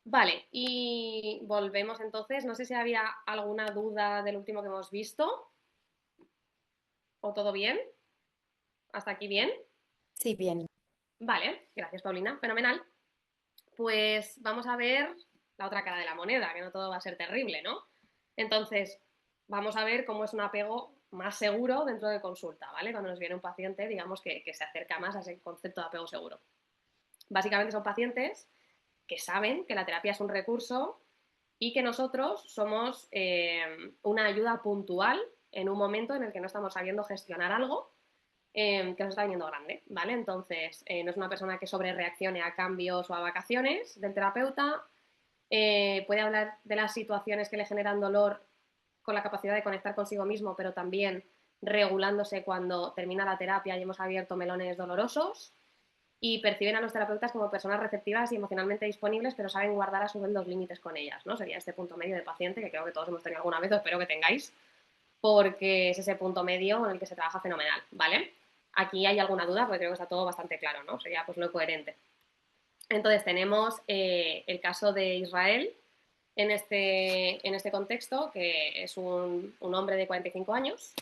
Vale, y volvemos entonces. No sé si había alguna duda del último que hemos visto. ¿O todo bien? ¿Hasta aquí bien? Sí, bien. Vale, gracias Paulina, fenomenal. Pues vamos a ver la otra cara de la moneda, que no todo va a ser terrible, ¿no? Entonces, vamos a ver cómo es un apego más seguro dentro de consulta, ¿vale? Cuando nos viene un paciente, digamos que se acerca más a ese concepto de apego seguro. Básicamente son pacientes que saben que la terapia es un recurso y que nosotros somos una ayuda puntual en un momento en el que no estamos sabiendo gestionar algo que nos está viniendo grande, ¿vale? Entonces, no es una persona que sobre reaccione a cambios o a vacaciones del terapeuta, puede hablar de las situaciones que le generan dolor con la capacidad de conectar consigo mismo, pero también regulándose cuando termina la terapia y hemos abierto melones dolorosos, y perciben a los terapeutas como personas receptivas y emocionalmente disponibles, pero saben guardar a su vez los límites con ellas, ¿no? Sería este punto medio de paciente que creo que todos hemos tenido alguna vez, o espero que tengáis, porque es ese punto medio en el que se trabaja fenomenal, ¿vale? Aquí hay alguna duda, porque creo que está todo bastante claro, ¿no? Sería pues lo coherente. Entonces tenemos el caso de Israel en este contexto, que es un hombre de 45 años,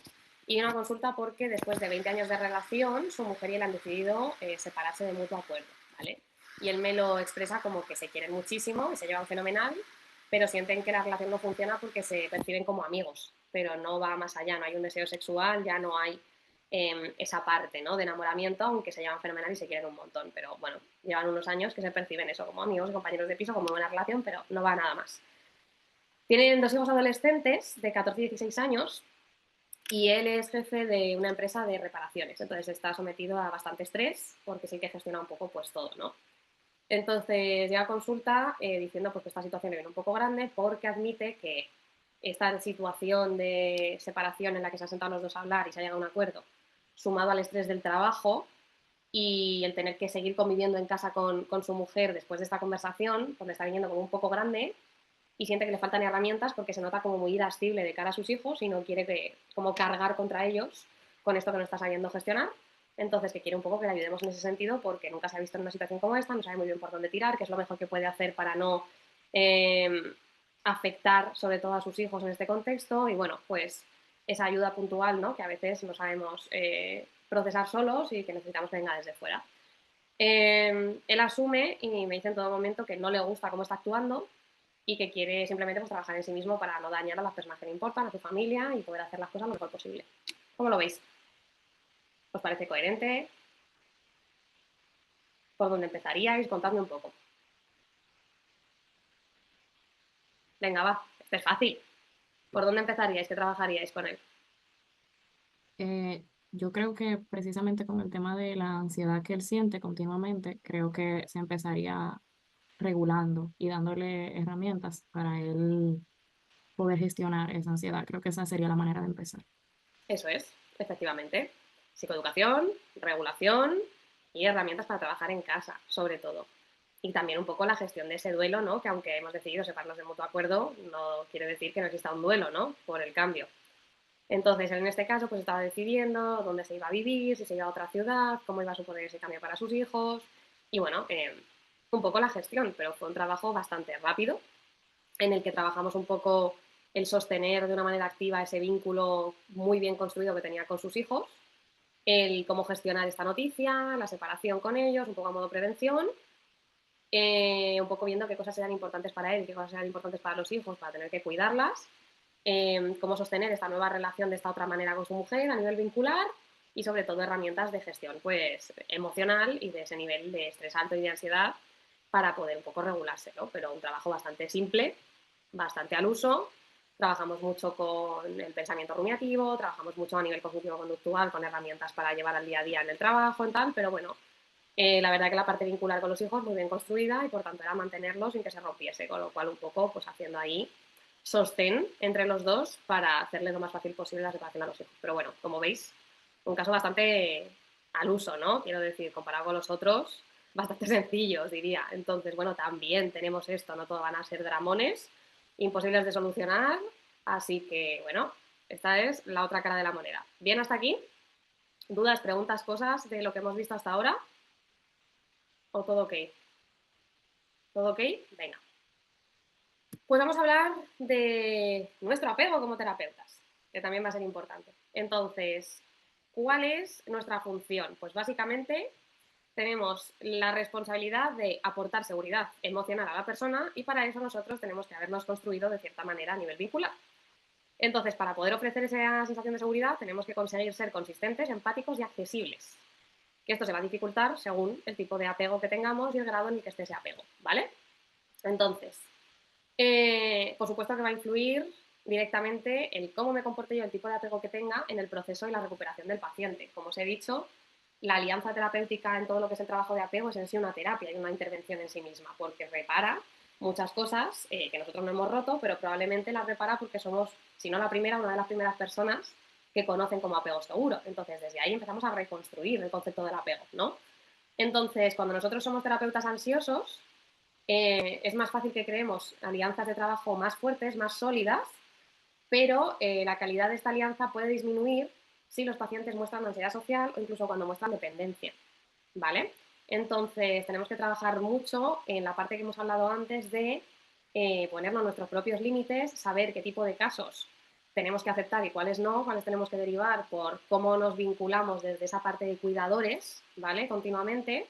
y una consulta porque después de 20 años de relación, su mujer y él han decidido separarse de mutuo acuerdo, ¿vale? Y él me lo expresa como que se quieren muchísimo y se llevan fenomenal, pero sienten que la relación no funciona porque se perciben como amigos, pero no va más allá, no hay un deseo sexual, ya no hay esa parte, ¿no? De enamoramiento, aunque se llevan fenomenal y se quieren un montón, pero bueno, llevan unos años que se perciben eso como amigos y compañeros de piso, como buena relación, pero no va nada más. Tienen dos hijos adolescentes de 14 y 16 años y él es jefe de una empresa de reparaciones, entonces está sometido a bastante estrés porque sí que gestiona un poco pues todo, ¿no? Entonces llega a consulta diciendo pues, que esta situación le viene un poco grande porque admite que esta situación de separación en la que se han sentado los dos a hablar y se ha llegado a un acuerdo, sumado al estrés del trabajo y el tener que seguir conviviendo en casa con su mujer después de esta conversación, pues le está viniendo como un poco grande y siente que le faltan herramientas porque se nota como muy irascible de cara a sus hijos y no quiere como cargar contra ellos con esto que no está sabiendo gestionar. Entonces, que quiere un poco que le ayudemos en ese sentido porque nunca se ha visto en una situación como esta, no sabe muy bien por dónde tirar, qué es lo mejor que puede hacer para no afectar sobre todo a sus hijos en este contexto y bueno, pues esa ayuda puntual, ¿no? Que a veces no sabemos procesar solos y que necesitamos que venga desde fuera. Él asume y me dice en todo momento que no le gusta cómo está actuando y que quiere simplemente pues, trabajar en sí mismo para no dañar a las personas que le importan, a su familia y poder hacer las cosas lo mejor posible. ¿Cómo lo veis? ¿Os parece coherente? ¿Por dónde empezaríais? Contadme un poco. Venga, va, este es fácil. ¿Por dónde empezaríais? ¿Qué trabajaríais con él? Yo creo que precisamente con el tema de la ansiedad que él siente continuamente, creo que se empezaría regulando y dándole herramientas para él poder gestionar esa ansiedad. Creo que esa sería la manera de empezar. Eso es, efectivamente. Psicoeducación, regulación y herramientas para trabajar en casa, sobre todo. Y también un poco la gestión de ese duelo, ¿no? Que aunque hemos decidido separarnos de mutuo acuerdo, no quiere decir que no exista un duelo, ¿no? Por el cambio. Entonces, él en este caso, pues estaba decidiendo dónde se iba a vivir, si se iba a otra ciudad, cómo iba a suponer ese cambio para sus hijos. Y bueno, un poco la gestión, pero fue un trabajo bastante rápido en el que trabajamos un poco el sostener de una manera activa ese vínculo muy bien construido que tenía con sus hijos, el cómo gestionar esta noticia, la separación con ellos, un poco a modo prevención, un poco viendo qué cosas eran importantes para él, qué cosas eran importantes para los hijos, para tener que cuidarlas, cómo sostener esta nueva relación de esta otra manera con su mujer a nivel vincular y sobre todo herramientas de gestión pues emocional y de ese nivel de estrés alto y de ansiedad para poder un poco regularse, ¿no? Pero un trabajo bastante simple, bastante al uso. Trabajamos mucho con el pensamiento rumiativo, trabajamos mucho a nivel cognitivo-conductual con herramientas para llevar al día a día en el trabajo y tal, pero bueno, la verdad que la parte vincular con los hijos muy bien construida y por tanto era mantenerlo sin que se rompiese, con lo cual un poco pues haciendo ahí sostén entre los dos para hacerle lo más fácil posible la separación a los hijos. Pero bueno, como veis, un caso bastante al uso, ¿no? Quiero decir, comparado con los otros, bastante sencillos, diría. Entonces, bueno, también tenemos esto, no todo van a ser dramones imposibles de solucionar, así que, bueno, esta es la otra cara de la moneda. Bien, hasta aquí. ¿Dudas, preguntas, cosas de lo que hemos visto hasta ahora? ¿O todo ok? ¿Todo ok? Venga. Pues vamos a hablar de nuestro apego como terapeutas, que también va a ser importante. Entonces, ¿cuál es nuestra función? Pues básicamente tenemos la responsabilidad de aportar seguridad emocional a la persona y para eso nosotros tenemos que habernos construido de cierta manera a nivel vincular. Entonces, para poder ofrecer esa sensación de seguridad, tenemos que conseguir ser consistentes, empáticos y accesibles. Que esto se va a dificultar según el tipo de apego que tengamos y el grado en el que esté ese apego, ¿vale? Entonces, por supuesto que va a influir directamente el cómo me comporte yo, el tipo de apego que tenga en el proceso y la recuperación del paciente. Como os he dicho, la alianza terapéutica en todo lo que es el trabajo de apego es en sí una terapia y una intervención en sí misma, porque repara muchas cosas que nosotros no hemos roto, pero probablemente las repara porque somos, si no la primera, una de las primeras personas que conocen como apego seguro. Entonces, desde ahí empezamos a reconstruir el concepto del apego, ¿no? Entonces, cuando nosotros somos terapeutas ansiosos, es más fácil que creemos alianzas de trabajo más fuertes, más sólidas, pero la calidad de esta alianza puede disminuir si los pacientes muestran ansiedad social o incluso cuando muestran dependencia, ¿vale? Entonces, tenemos que trabajar mucho en la parte que hemos hablado antes de ponernos nuestros propios límites, saber qué tipo de casos tenemos que aceptar y cuáles no, cuáles tenemos que derivar por cómo nos vinculamos desde esa parte de cuidadores, ¿vale? Continuamente,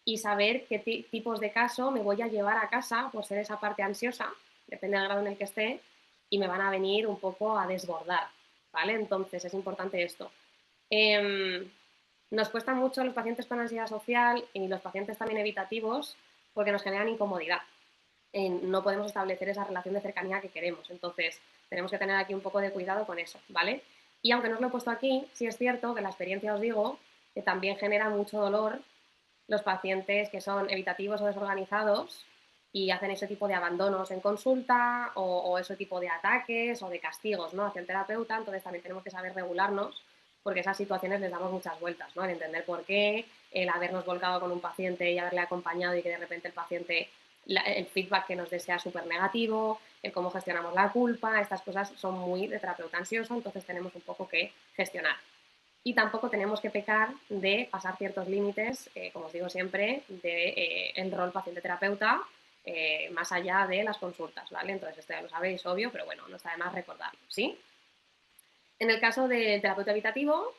y saber qué tipos de caso me voy a llevar a casa por ser esa parte ansiosa, depende del grado en el que esté, y me van a venir un poco a desbordar, ¿vale? Entonces es importante esto. Eh, Nos cuesta mucho los pacientes con ansiedad social y los pacientes también evitativos porque nos generan incomodidad. No podemos establecer esa relación de cercanía que queremos. Entonces, tenemos que tener aquí un poco de cuidado con eso, ¿vale? Y aunque no os lo he puesto aquí, sí es cierto que la experiencia os digo que también genera mucho dolor los pacientes que son evitativos o desorganizados y hacen ese tipo de abandonos en consulta o ese tipo de ataques o de castigos, ¿no?, hacia el terapeuta. Entonces también tenemos que saber regularnos porque esas situaciones les damos muchas vueltas, ¿no? El entender por qué, el habernos volcado con un paciente y haberle acompañado y que de repente el paciente, el feedback que nos dé sea súper negativo, el cómo gestionamos la culpa, estas cosas son muy de terapeuta ansioso, entonces tenemos un poco que gestionar. Y tampoco tenemos que pecar de pasar ciertos límites, como os digo siempre, de el rol paciente-terapeuta, más allá de las consultas, ¿vale? Entonces esto ya lo sabéis, obvio, pero bueno, no está de más recordarlo, ¿sí? En el caso del terapeuta evitativo,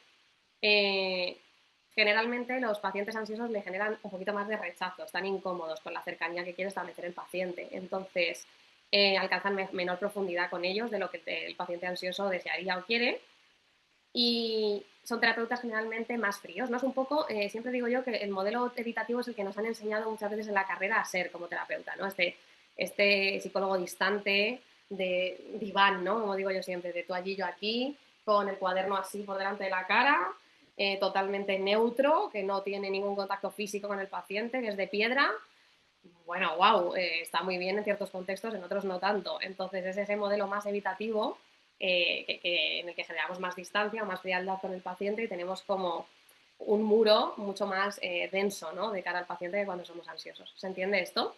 eh, generalmente los pacientes ansiosos le generan un poquito más de rechazo, están incómodos con la cercanía que quiere establecer el paciente, entonces alcanzan menor profundidad con ellos de lo que el paciente ansioso desearía o quiere, y son terapeutas generalmente más fríos, ¿no? Es un poco, siempre digo yo que el modelo evitativo es el que nos han enseñado muchas veces en la carrera a ser como terapeuta, ¿no? Este psicólogo distante de diván, ¿no? Como digo yo siempre, de tú allí, yo aquí, con el cuaderno así por delante de la cara, totalmente neutro, que no tiene ningún contacto físico con el paciente, que es de piedra. Bueno, wow, está muy bien en ciertos contextos, en otros no tanto. Entonces es ese modelo más evitativo en el que generamos más distancia, más frialdad con el paciente y tenemos como un muro mucho más denso, ¿no?, de cara al paciente que cuando somos ansiosos. ¿Se entiende esto?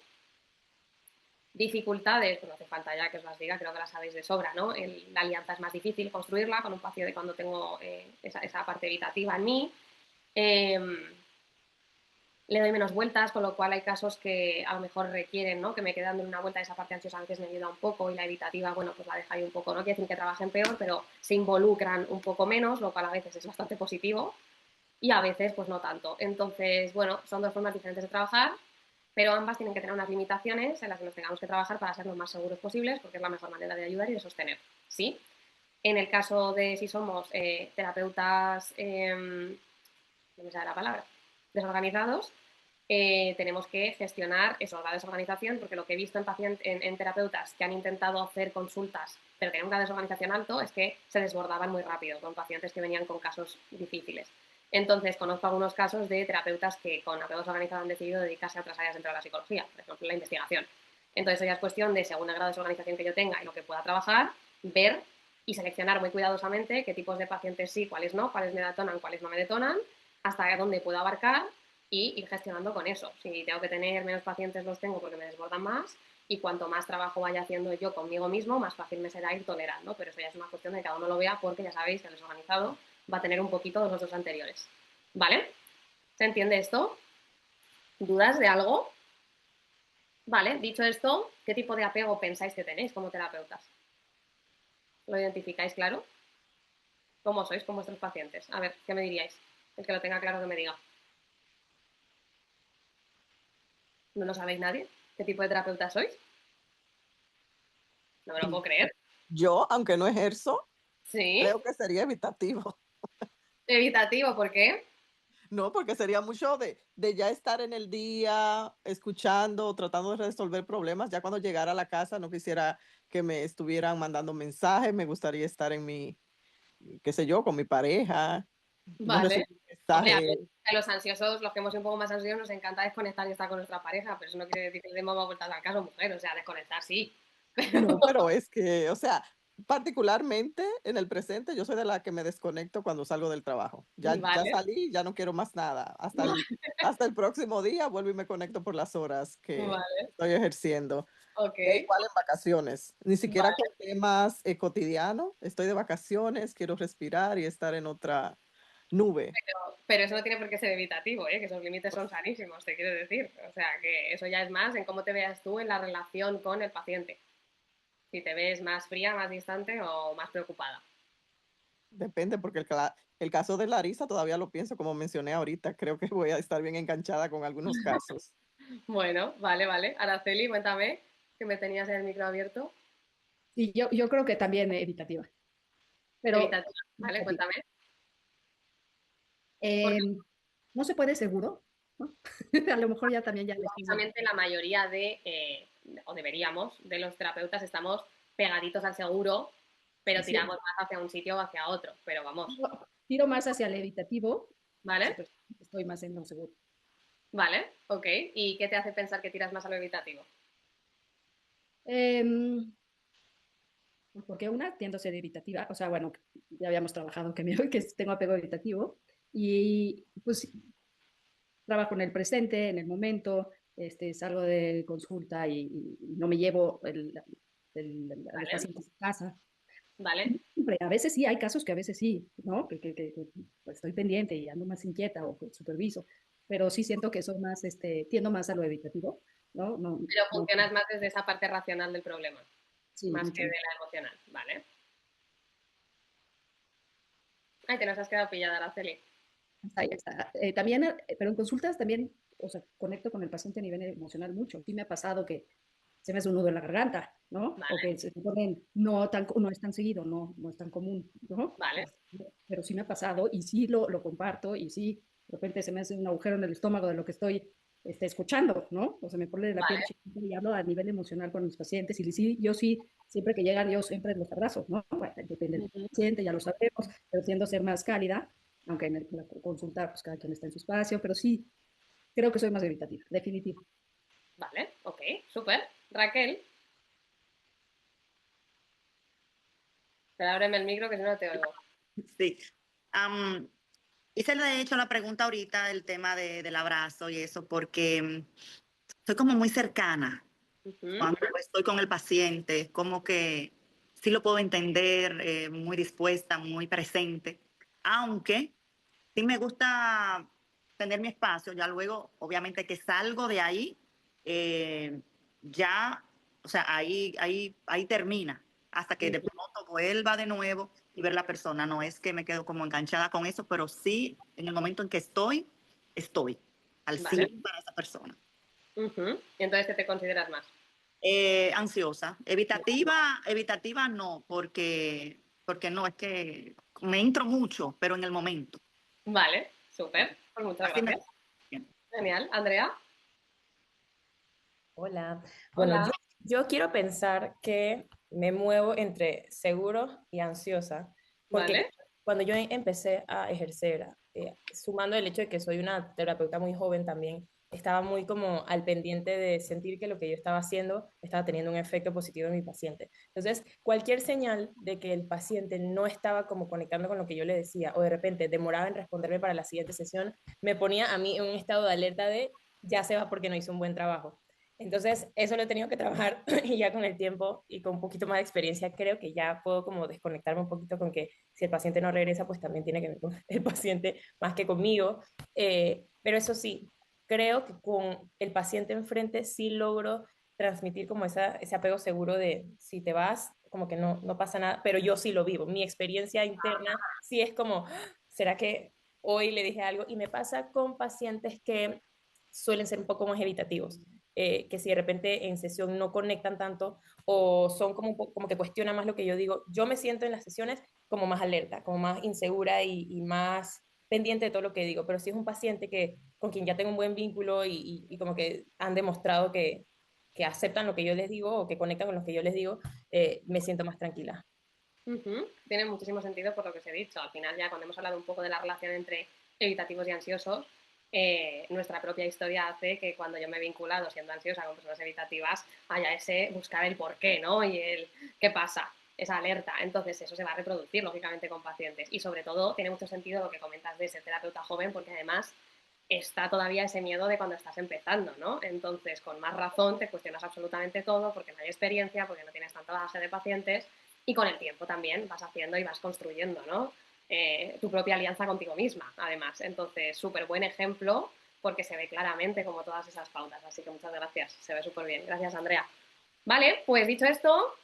Dificultades, pues no hace falta ya que os las diga, creo que las sabéis de sobra, ¿no? La alianza es más difícil construirla con un paciente cuando tengo esa parte evitativa en mí. Eh, Le doy menos vueltas, con lo cual hay casos que a lo mejor requieren, ¿no?, que me quede dando una vuelta. Esa parte ansiosa a veces me ayuda un poco y la evitativa, bueno, pues la deja ahí un poco, no quiere decir que trabajen peor, pero se involucran un poco menos, lo cual a veces es bastante positivo y a veces pues no tanto. Entonces, bueno, son dos formas diferentes de trabajar, pero ambas tienen que tener unas limitaciones en las que nos tengamos que trabajar para ser lo más seguros posibles, porque es la mejor manera de ayudar y de sostener, ¿sí? En el caso de si somos terapeutas, no me sale la palabra, desorganizados, tenemos que gestionar eso, la desorganización, porque lo que he visto en terapeutas que han intentado hacer consultas pero tenían una desorganización alto es que se desbordaban muy rápido con pacientes que venían con casos difíciles. Entonces, conozco algunos casos de terapeutas que con apego desorganizado han decidido dedicarse a otras áreas dentro de la psicología, por ejemplo, la investigación. Entonces, ya es cuestión de, según el grado de desorganización que yo tenga y lo que pueda trabajar, ver y seleccionar muy cuidadosamente qué tipos de pacientes sí, cuáles no, cuáles me detonan, cuáles no me detonan, hasta dónde puedo abarcar y ir gestionando con eso. Si tengo que tener menos pacientes, los tengo porque me desbordan más, y cuanto más trabajo vaya haciendo yo conmigo mismo, más fácil me será ir tolerando, pero eso ya es una cuestión de que cada uno lo vea, porque ya sabéis que el desorganizado va a tener un poquito de los dos anteriores. ¿Vale? ¿Se entiende esto? ¿Dudas de algo? Vale, dicho esto, ¿qué tipo de apego pensáis que tenéis como terapeutas? ¿Lo identificáis claro? ¿Cómo sois con vuestros pacientes? A ver, ¿qué me diríais? El que lo tenga claro que me diga. ¿No lo sabéis nadie? ¿Qué tipo de terapeuta sois? No me lo puedo creer. Yo, aunque no ejerzo, Sí, creo que sería evitativo. evitativo, ¿por qué? No, porque sería mucho de ya estar en el día, escuchando, tratando de resolver problemas. Ya cuando llegara a la casa no quisiera que me estuvieran mandando mensajes, me gustaría estar en mi, qué sé yo, con mi pareja, no Vale. recibir Hombre, a mensajes. ver, a los ansiosos, los que hemos sido un poco más ansiosos, nos encanta desconectar y estar con nuestra pareja, pero eso no quiere decir que le demos más vueltas al caso, mujer, o sea, desconectar sí. Pero, No, pero es que, o sea, particularmente en el presente, yo soy de la que me desconecto cuando salgo del trabajo. Ya vale, salí, ya no quiero más nada. Hasta el próximo día vuelvo y me conecto por las horas que vale, estoy ejerciendo. ok, Igual en vacaciones, ni siquiera con vale. temas cotidianos. Estoy de vacaciones, quiero respirar y estar en otra nube. Pero eso no tiene por qué ser evitativo, ¿eh? Que esos límites son sanísimos, te quiero decir. O sea, que eso ya es más en cómo te veas tú en la relación con el paciente. Si te ves más fría, más distante o más preocupada. Depende, porque el caso de Larisa todavía lo pienso, como mencioné ahorita. Creo que voy a estar bien enganchada con algunos casos. Bueno, vale, vale. Araceli, cuéntame, que me tenías en el micro abierto. Y yo creo que también evitativa, pero Evitativa, ¿vale? evitativa. Cuéntame. Porque Eh, no se puede seguro, ¿no? A lo mejor ya también ya le estoy... precisamente la mayoría de, o deberíamos, de los terapeutas estamos pegaditos al seguro, pero Sí, tiramos más hacia un sitio o hacia otro. Pero vamos, tiro más hacia el evitativo, sí, ¿vale? pero estoy más en lo seguro. Vale, ok. ¿Y qué te hace pensar que tiras más a lo evitativo? Em, porque una tiendo a ser evitativa, o sea, bueno, ya habíamos trabajado que, que tengo apego evitativo y pues trabajo en el presente, en el momento, salgo de consulta y no me llevo a los Vale, pacientes a casa. vale, Siempre, a veces sí, hay casos que a veces sí, ¿no? Que, pues, estoy pendiente y ando más inquieta o que superviso, pero sí siento que soy más, tiendo más a lo evitativo, ¿no? No, pero no, funcionas más desde esa parte racional del problema, sí, más que mucho de más. la emocional, ¿vale? Ay, te nos has quedado pillada, Araceli. Ahí está. También, pero en consultas también, o sea, conecto con el paciente a nivel emocional mucho. Sí me ha pasado que se me hace un nudo en la garganta, ¿no? O Vale, que se ponen, no es tan seguido, no es tan común, ¿no? vale, Pero sí me ha pasado y sí lo comparto y sí, de repente se me hace un agujero en el estómago de lo que estoy escuchando, ¿no? O se me pone la piel vale. chiquita y hablo a nivel emocional con mis pacientes y sí, yo sí, siempre que llegan, yo siempre los abrazo, ¿no? Bueno, depende del Ujú. paciente, ya lo sabemos, pero tiendo a ser más cálida, aunque en la consulta, pues cada quien está en su espacio, pero sí, creo que soy más evitativa, definitivo. Vale, ok, súper. Raquel, pero ábreme el micro que si no te oigo. Sí. Am, hice de hecho la pregunta ahorita, el tema del abrazo y eso, porque soy como muy cercana Ujú, cuando estoy con el paciente, como que sí lo puedo entender, muy dispuesta, muy presente, aunque sí me gusta tener mi espacio, ya luego, obviamente que salgo de ahí, eh, ya, o sea, ahí termina, hasta que de ujú. pronto vuelva de nuevo y ver la persona. No es que me quedo como enganchada con eso, pero sí, en el momento en que estoy al Vale. 100 para esa persona. Ujú. Y entonces, ¿qué te consideras más? Ansiosa. Evitativa no, porque no, es que me entro mucho, pero en el momento. Vale, súper. Pues muchas Así me gracias. gusta. Bien. Genial. Andrea, Hola. Bueno, hola. yo quiero pensar que me muevo entre seguro y ansiosa, porque Vale, cuando yo empecé a ejercer, sumando el hecho de que soy una terapeuta muy joven también, estaba muy como al pendiente de sentir que lo que yo estaba haciendo estaba teniendo un efecto positivo en mi paciente. Entonces, cualquier señal de que el paciente no estaba como conectando con lo que yo le decía, o de repente demoraba en responderme para la siguiente sesión, me ponía a mí en un estado de alerta de ya se va porque no hizo un buen trabajo. Entonces, eso lo he tenido que trabajar y ya con el tiempo y con un poquito más de experiencia, creo que ya puedo como desconectarme un poquito con que si el paciente no regresa, pues también tiene que ver con el paciente más que conmigo. Pero eso sí, creo que con el paciente enfrente sí logro transmitir como ese apego seguro de si te vas, como que no pasa nada, pero yo sí lo vivo. Mi experiencia interna sí es como, ¿será que hoy le dije algo? Y me pasa con pacientes que suelen ser un poco más evitativos, que si de repente en sesión no conectan tanto o son como, como que cuestionan más lo que yo digo, yo me siento en las sesiones como más alerta, como más insegura y más pendiente de todo lo que digo, pero si es un paciente con quien ya tengo un buen vínculo y como que han demostrado que aceptan lo que yo les digo o que conectan con lo que yo les digo, me siento más tranquila. Tiene muchísimo sentido por lo que os he dicho. Al final, ya cuando hemos hablado un poco de la relación entre evitativos y ansiosos, nuestra propia historia hace que cuando yo me he vinculado siendo ansiosa con personas evitativas haya ese buscar el por qué, ¿no? Y el qué pasa, esa alerta. Entonces eso se va a reproducir lógicamente con pacientes. Y sobre todo tiene mucho sentido lo que comentas de ser terapeuta joven, porque además está todavía ese miedo de cuando estás empezando, ¿no? Entonces, con más razón te cuestionas absolutamente todo porque no hay experiencia, porque no tienes tanto bagaje de pacientes y con el tiempo también vas haciendo y vas construyendo, ¿no? Tu propia alianza contigo misma, además. Entonces, súper buen ejemplo porque se ve claramente como todas esas pautas. Así que muchas gracias, se ve súper bien. Gracias, Andrea. Vale, pues dicho esto,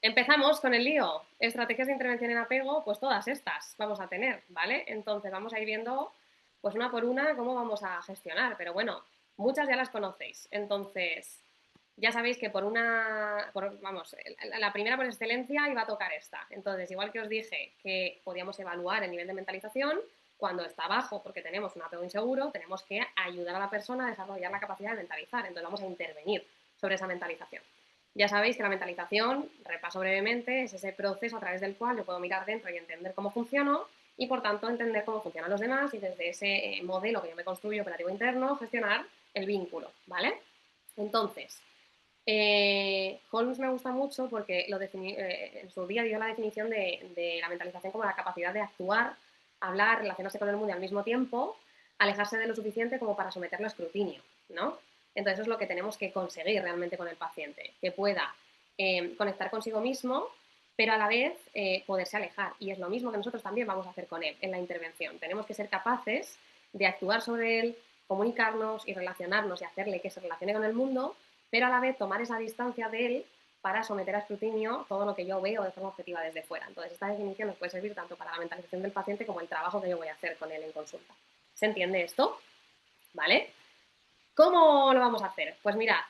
empezamos con el lío. Estrategias de intervención en apego, pues todas estas vamos a tener, ¿vale? Entonces vamos a ir viendo, pues una por una, cómo vamos a gestionar. Pero bueno, muchas ya las conocéis. Entonces, ya sabéis que vamos, la primera por excelencia iba a tocar esta. Entonces, igual que os dije que podíamos evaluar el nivel de mentalización, cuando está bajo porque tenemos un apego inseguro, tenemos que ayudar a la persona a desarrollar la capacidad de mentalizar. Entonces vamos a intervenir sobre esa mentalización. Ya sabéis que la mentalización, repaso brevemente, es ese proceso a través del cual yo puedo mirar dentro y entender cómo funciono y por tanto entender cómo funcionan los demás y desde ese modelo que yo me construyo operativo interno gestionar el vínculo, ¿vale? Entonces, Holmes me gusta mucho porque en su día dio la definición de la mentalización como la capacidad de actuar, hablar, relacionarse con el mundo y al mismo tiempo alejarse de lo suficiente como para someterlo a escrutinio, ¿no? Entonces eso es lo que tenemos que conseguir realmente con el paciente, que pueda conectar consigo mismo, pero a la vez poderse alejar. Y es lo mismo que nosotros también vamos a hacer con él en la intervención. Tenemos que ser capaces de actuar sobre él, comunicarnos y relacionarnos y hacerle que se relacione con el mundo, pero a la vez tomar esa distancia de él para someter a escrutinio todo lo que yo veo de forma objetiva desde fuera. Entonces, esta definición nos puede servir tanto para la mentalización del paciente como el trabajo que yo voy a hacer con él en consulta. ¿Se entiende esto? ¿Vale? ¿Cómo lo vamos a hacer? Pues mirad,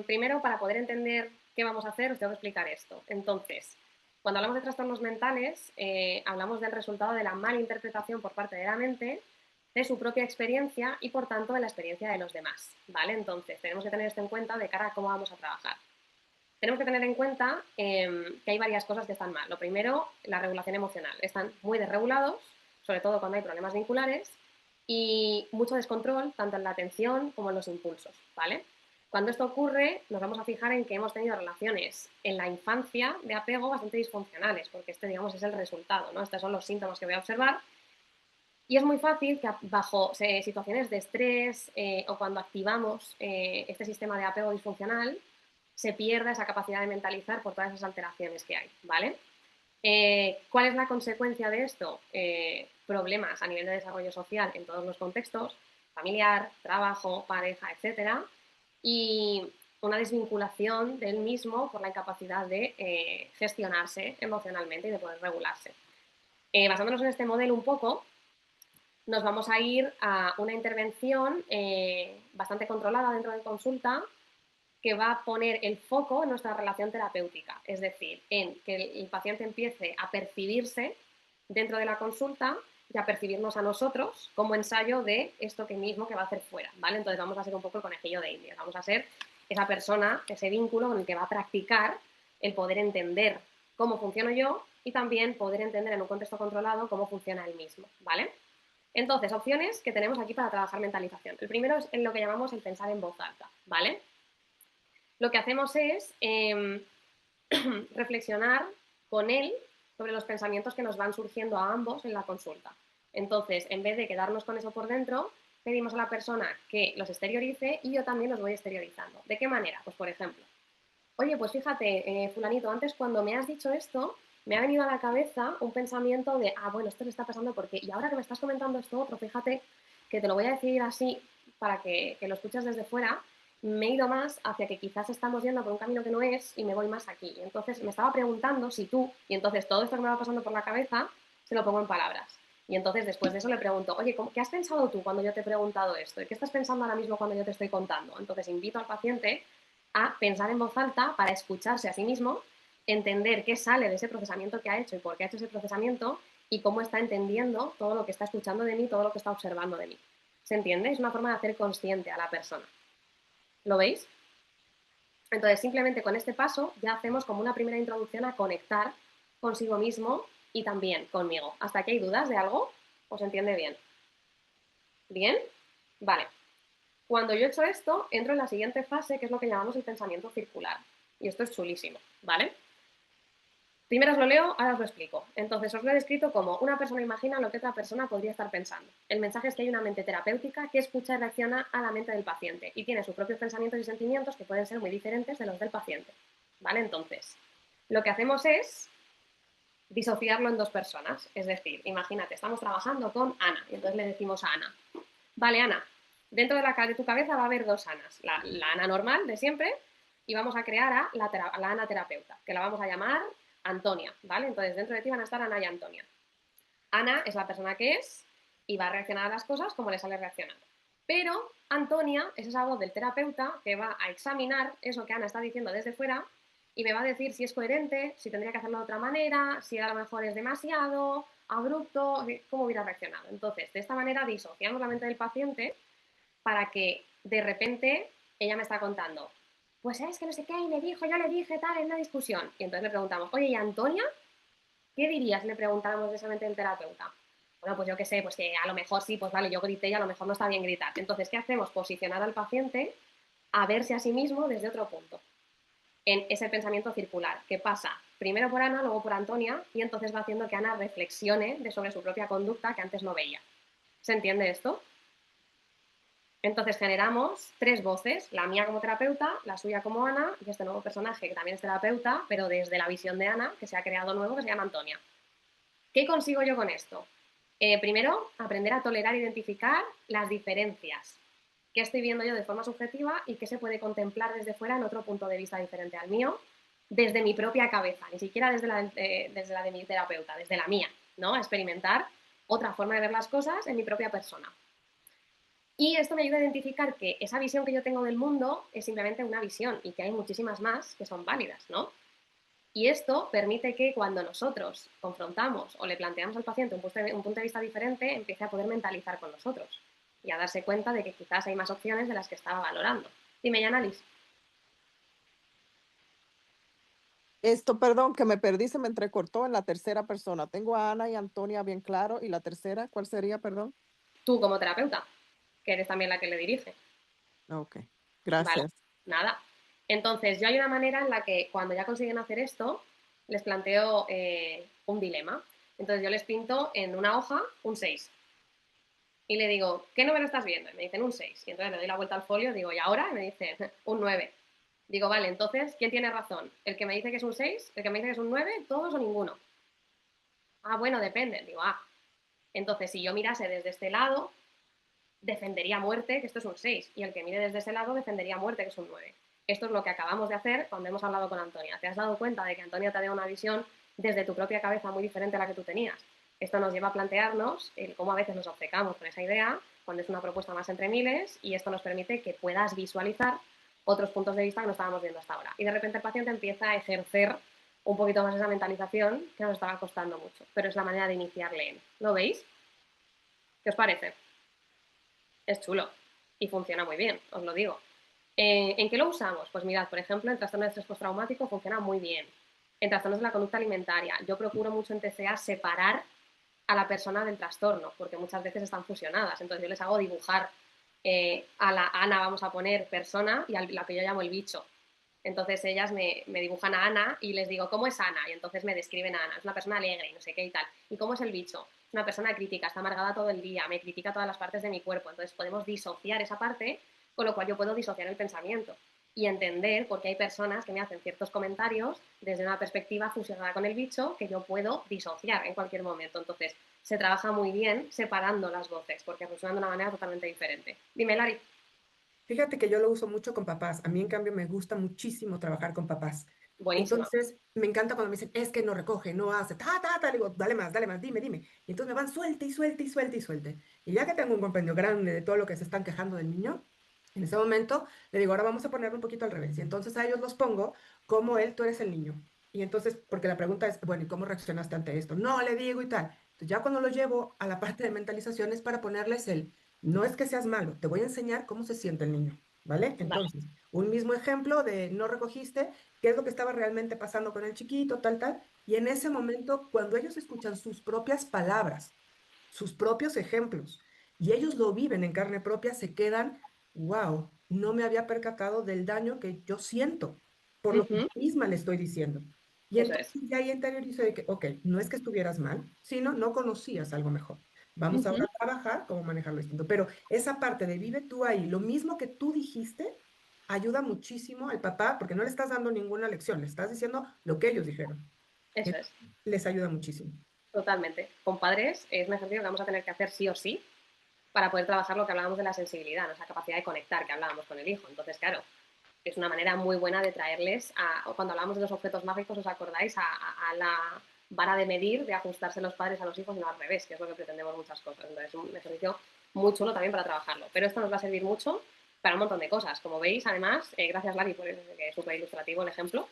primero para poder entender qué vamos a hacer os tengo que explicar esto. Entonces, cuando hablamos de trastornos mentales, hablamos del resultado de la mala interpretación por parte de la mente de su propia experiencia y por tanto de la experiencia de los demás, ¿vale? Entonces, tenemos que tener esto en cuenta de cara a cómo vamos a trabajar. Tenemos que tener en cuenta que hay varias cosas que están mal. Lo primero, la regulación emocional. Están muy desregulados, sobre todo cuando hay problemas vinculares, y mucho descontrol, tanto en la atención como en los impulsos, ¿vale? Cuando esto ocurre, nos vamos a fijar en que hemos tenido relaciones en la infancia de apego bastante disfuncionales, porque este, digamos, es el resultado, ¿no? Estos son los síntomas que voy a observar. Y es muy fácil que bajo situaciones de estrés o cuando activamos este sistema de apego disfuncional, se pierda esa capacidad de mentalizar por todas esas alteraciones que hay, ¿vale? ¿Cuál es la consecuencia de esto? Problemas a nivel de desarrollo social en todos los contextos, familiar, trabajo, pareja, etcétera, y una desvinculación del mismo por la incapacidad de gestionarse emocionalmente y de poder regularse. Basándonos en este modelo un poco, nos vamos a ir a una intervención bastante controlada dentro de consulta que va a poner el foco en nuestra relación terapéutica, es decir, en que el paciente empiece a percibirse dentro de la consulta y a percibirnos a nosotros como ensayo de esto que mismo que va a hacer fuera, ¿vale? Entonces vamos a ser un poco el conejillo de Indias, vamos a ser esa persona, ese vínculo con el que va a practicar el poder entender cómo funciono yo y también poder entender en un contexto controlado cómo funciona él mismo, ¿vale? Entonces, opciones que tenemos aquí para trabajar mentalización. El primero es en lo que llamamos el pensar en voz alta, ¿vale? Lo que hacemos es reflexionar con él sobre los pensamientos que nos van surgiendo a ambos en la consulta. Entonces, en vez de quedarnos con eso por dentro, pedimos a la persona que los exteriorice y yo también los voy exteriorizando. ¿De qué manera? Pues, por ejemplo, oye, pues fíjate, fulanito, antes cuando me has dicho esto, me ha venido a la cabeza un pensamiento de, bueno, esto le está pasando porque, y ahora que me estás comentando esto otro, fíjate que te lo voy a decir así para que lo escuches desde fuera, me he ido más hacia que quizás estamos yendo por un camino que no es y me voy más aquí. Y entonces me estaba preguntando si tú, y entonces todo esto que me va pasando por la cabeza, se lo pongo en palabras. Y entonces después de eso le pregunto, oye, ¿qué has pensado tú cuando yo te he preguntado esto? ¿Y qué estás pensando ahora mismo cuando yo te estoy contando? Entonces invito al paciente a pensar en voz alta para escucharse a sí mismo, entender qué sale de ese procesamiento que ha hecho y por qué ha hecho ese procesamiento y cómo está entendiendo todo lo que está escuchando de mí, todo lo que está observando de mí. ¿Se entiende? Es una forma de hacer consciente a la persona. ¿Lo veis? Entonces, simplemente con este paso ya hacemos como una primera introducción a conectar consigo mismo y también conmigo. ¿Hasta aquí hay dudas de algo? ¿Os entiende bien? ¿Bien? Vale. Cuando yo he hecho esto, entro en la siguiente fase, que es lo que llamamos el pensamiento circular. Y esto es chulísimo, ¿vale? Primero os lo leo, ahora os lo explico. Entonces, os lo he descrito como una persona imagina lo que otra persona podría estar pensando. El mensaje es que hay una mente terapéutica que escucha y reacciona a la mente del paciente y tiene sus propios pensamientos y sentimientos que pueden ser muy diferentes de los del paciente. ¿Vale? Entonces, lo que hacemos es disociarlo en dos personas. Es decir, imagínate, estamos trabajando con Ana y entonces le decimos a Ana, vale, Ana, dentro de tu cabeza va a haber dos Anas. La Ana normal de siempre y vamos a crear a la Ana terapeuta, que la vamos a llamar Antonia, ¿vale? Entonces dentro de ti van a estar Ana y Antonia. Ana es la persona que es y va a reaccionar a las cosas como le sale reaccionar. Pero Antonia es esa voz del terapeuta que va a examinar eso que Ana está diciendo desde fuera y me va a decir si es coherente, si tendría que hacerlo de otra manera, si a lo mejor es demasiado, abrupto, cómo hubiera reaccionado. Entonces, de esta manera disociamos la mente del paciente para que de repente ella me está contando, pues es que no sé qué, y me dijo, yo le dije tal en una discusión. Y entonces le preguntamos, oye, ¿y Antonia? ¿Qué dirías si le preguntáramos de esa mente del terapeuta? Bueno, pues yo qué sé, pues que a lo mejor sí, pues vale, yo grité y a lo mejor no está bien gritar. Entonces, ¿qué hacemos? Posicionar al paciente a verse a sí mismo desde otro punto, en ese pensamiento circular, que pasa primero por Ana, luego por Antonia, y entonces va haciendo que Ana reflexione sobre su propia conducta que antes no veía. ¿Se entiende esto? Entonces generamos tres voces, la mía como terapeuta, la suya como Ana y este nuevo personaje que también es terapeuta, pero desde la visión de Ana, que se ha creado nuevo, que se llama Antonia. ¿Qué consigo yo con esto? Primero, aprender a tolerar e identificar las diferencias. ¿Qué estoy viendo yo de forma subjetiva y qué se puede contemplar desde fuera en otro punto de vista diferente al mío, desde mi propia cabeza, ni siquiera desde la de mi terapeuta, desde la mía, ¿no? A experimentar otra forma de ver las cosas en mi propia persona. Y esto me ayuda a identificar que esa visión que yo tengo del mundo es simplemente una visión y que hay muchísimas más que son válidas, ¿no? Y esto permite que cuando nosotros confrontamos o le planteamos al paciente un punto de vista diferente, empiece a poder mentalizar con nosotros y a darse cuenta de que quizás hay más opciones de las que estaba valorando. Dime, Yanalis. Esto, perdón, que me perdí, se me entrecortó en la tercera persona. Tengo a Ana y Antonia bien claro. ¿Y la tercera cuál sería, perdón? Tú como terapeuta, que eres también la que le dirige. Ok, Vale, gracias. nada. Entonces, yo hay una manera en la que cuando ya consiguen hacer esto, les planteo un dilema. Entonces, yo les pinto en una hoja un 6 y le digo, ¿qué número estás viendo? Y me dicen un 6. Y entonces le doy la vuelta al folio, digo, ¿y ahora? Y me dicen un 9. Digo, vale, entonces, ¿quién tiene razón? ¿El que me dice que es un 6? ¿El que me dice que es un 9? ¿Todos o ninguno? Ah, bueno, depende. Digo, entonces si yo mirase desde este lado, defendería muerte, que esto es un 6, y el que mire desde ese lado defendería muerte, que es un 9. Esto es lo que acabamos de hacer cuando hemos hablado con Antonia. ¿Te has dado cuenta de que Antonia te da una visión desde tu propia cabeza muy diferente a la que tú tenías? Esto nos lleva a plantearnos cómo a veces nos obcecamos con esa idea cuando es una propuesta más entre miles y esto nos permite que puedas visualizar otros puntos de vista que no estábamos viendo hasta ahora. Y de repente el paciente empieza a ejercer un poquito más esa mentalización que nos estaba costando mucho, pero es la manera de iniciarle en. ¿Lo veis? ¿Qué os parece? Es chulo y funciona muy bien, os lo digo. ¿En qué lo usamos? Pues mirad, por ejemplo, en trastorno de estrés postraumático funciona muy bien. En trastornos de la conducta alimentaria, yo procuro mucho en TCA separar a la persona del trastorno, porque muchas veces están fusionadas. Entonces yo les hago dibujar a la Ana, vamos a poner persona, y a la que yo llamo el bicho. Entonces ellas me dibujan a Ana y les digo, ¿cómo es Ana? Y entonces me describen a Ana, es una persona alegre y no sé qué y tal. ¿Y cómo es el bicho? Es una persona crítica, está amargada todo el día, me critica todas las partes de mi cuerpo. Entonces podemos disociar esa parte, con lo cual yo puedo disociar el pensamiento y entender por qué hay personas que me hacen ciertos comentarios desde una perspectiva fusionada con el bicho que yo puedo disociar en cualquier momento. Entonces se trabaja muy bien separando las voces porque funcionan de una manera totalmente diferente. Dime, Lari. Fíjate que yo lo uso mucho con papás. A mí, en cambio, me gusta muchísimo trabajar con papás. Buenísima. Entonces, me encanta cuando me dicen, es que no recoge, no hace, ta. Le digo, dale más, dime. Y entonces me van suelte y suelte y suelte y suelte. Y ya que tengo un compendio grande de todo lo que se están quejando del niño, en ese momento le digo, ahora vamos a ponerlo un poquito al revés. Y entonces a ellos los pongo como tú eres el niño. Y entonces, porque la pregunta es, bueno, ¿y cómo reaccionaste ante esto? No, le digo y tal. Entonces, ya cuando lo llevo a la parte de mentalización es para ponerles no es que seas malo, te voy a enseñar cómo se siente el niño, ¿vale? Vale. Entonces, un mismo ejemplo de no recogiste, qué es lo que estaba realmente pasando con el chiquito, tal. Y en ese momento, cuando ellos escuchan sus propias palabras, sus propios ejemplos, y ellos lo viven en carne propia, se quedan, wow, no me había percatado del daño que yo siento por lo que yo Ujú, misma le estoy diciendo. Y eso entonces es. ya ahí interiorizo de que, ok, no es que estuvieras mal, sino no conocías algo mejor. Vamos Ujú, ahora a trabajar cómo manejarlo distinto. Pero esa parte de vive tú ahí, lo mismo que tú dijiste, ayuda muchísimo al papá, porque no le estás dando ninguna lección, le estás diciendo lo que ellos dijeron. eso es. Les ayuda muchísimo. Totalmente. Con padres es un ejercicio que vamos a tener que hacer sí o sí para poder trabajar lo que hablábamos de la sensibilidad, ¿no? Esa capacidad de conectar que hablábamos con el hijo. Entonces, claro, es una manera muy buena de traerles cuando hablamos de los objetos mágicos, ¿os acordáis? A la vara de medir, de ajustarse los padres a los hijos y no al revés, que es lo que pretendemos muchas cosas. Entonces, es un ejercicio muy chulo también para trabajarlo. Pero esto nos va a servir mucho para un montón de cosas. Como veis, además, gracias Lari por que es súper ilustrativo el ejemplo.